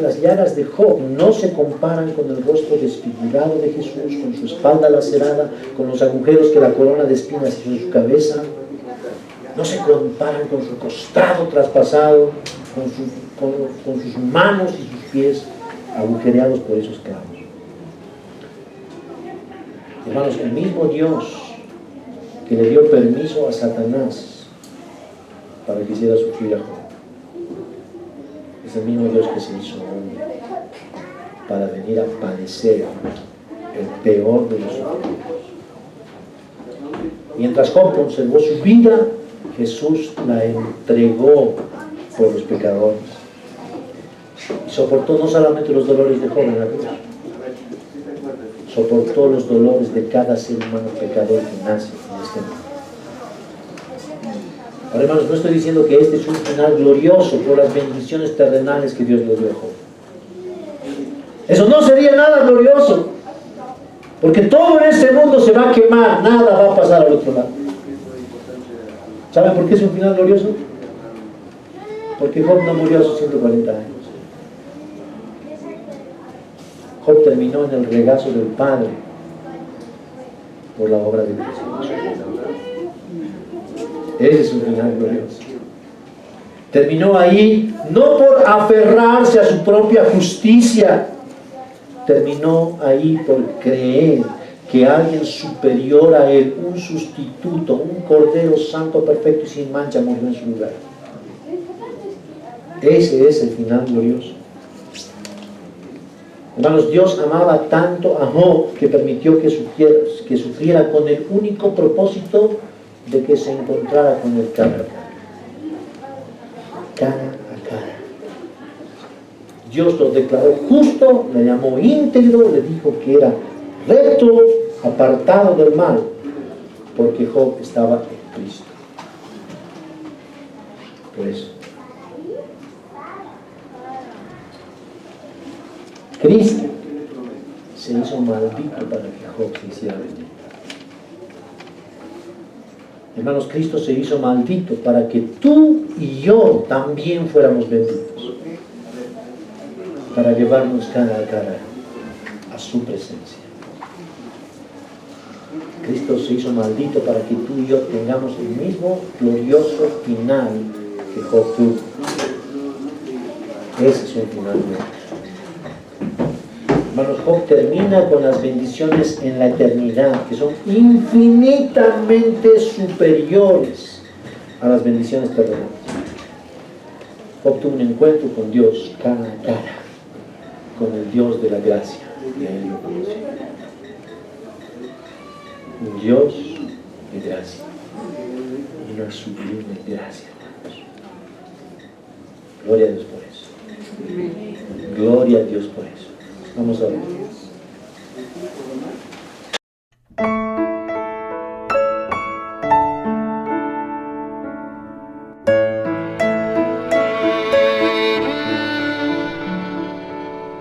Las llagas de Job no se comparan con el rostro desfigurado de Jesús, con su espalda lacerada, con los agujeros que la corona de espinas hizo en su cabeza. No se comparan con su costado traspasado, con sus manos y sus pies agujereados por esos clavos. Hermanos, el mismo Dios que le dio permiso a Satanás para que hiciera sufrir a Job es el mismo Dios que se hizo hombre para venir a padecer el peor de los sufrimientos. Mientras Job conservó su vida, Jesús la entregó por los pecadores. Y soportó no solamente los dolores de Job en la cruz, soportó los dolores de cada ser humano pecador que nace en este mundo. Ahora, hermanos, no estoy diciendo que este es un final glorioso por las bendiciones terrenales que Dios le dio a Job. Eso no sería nada glorioso, porque todo en este mundo se va a quemar, nada va a pasar al otro lado. ¿Saben por qué es un final glorioso? Porque Job no murió a sus 140 años. Job terminó en el regazo del Padre por la obra de Dios. Ese es un final glorioso. Terminó ahí no por aferrarse a su propia justicia, terminó ahí por creer que alguien superior a él, un sustituto, un Cordero Santo, perfecto y sin mancha, murió en su lugar. Ese es el final glorioso. Hermanos, Dios amaba tanto a Job que permitió que sufriera con el único propósito de que se encontrara con él cara a cara. Dios lo declaró justo, le llamó íntegro, le dijo que era recto, apartado del mal, porque Job estaba en Cristo. Por eso, Cristo se hizo maldito para que Job se hiciera bendito. Hermanos, Cristo se hizo maldito para que tú y yo también fuéramos benditos, para llevarnos cara a cara a su presencia. Cristo se hizo maldito para que tú y yo tengamos el mismo glorioso final que Job tuvo. Ese es un final glorioso. Hermanos, Job termina con las bendiciones en la eternidad, que son infinitamente superiores a las bendiciones terrenales. Job tuvo un encuentro con Dios cara a cara, con el Dios de la gracia, y a él lo conoció. Un Dios de gracia, y una sublime gracia. Gloria a Dios por eso. Gloria a Dios por eso. Vamos a ver.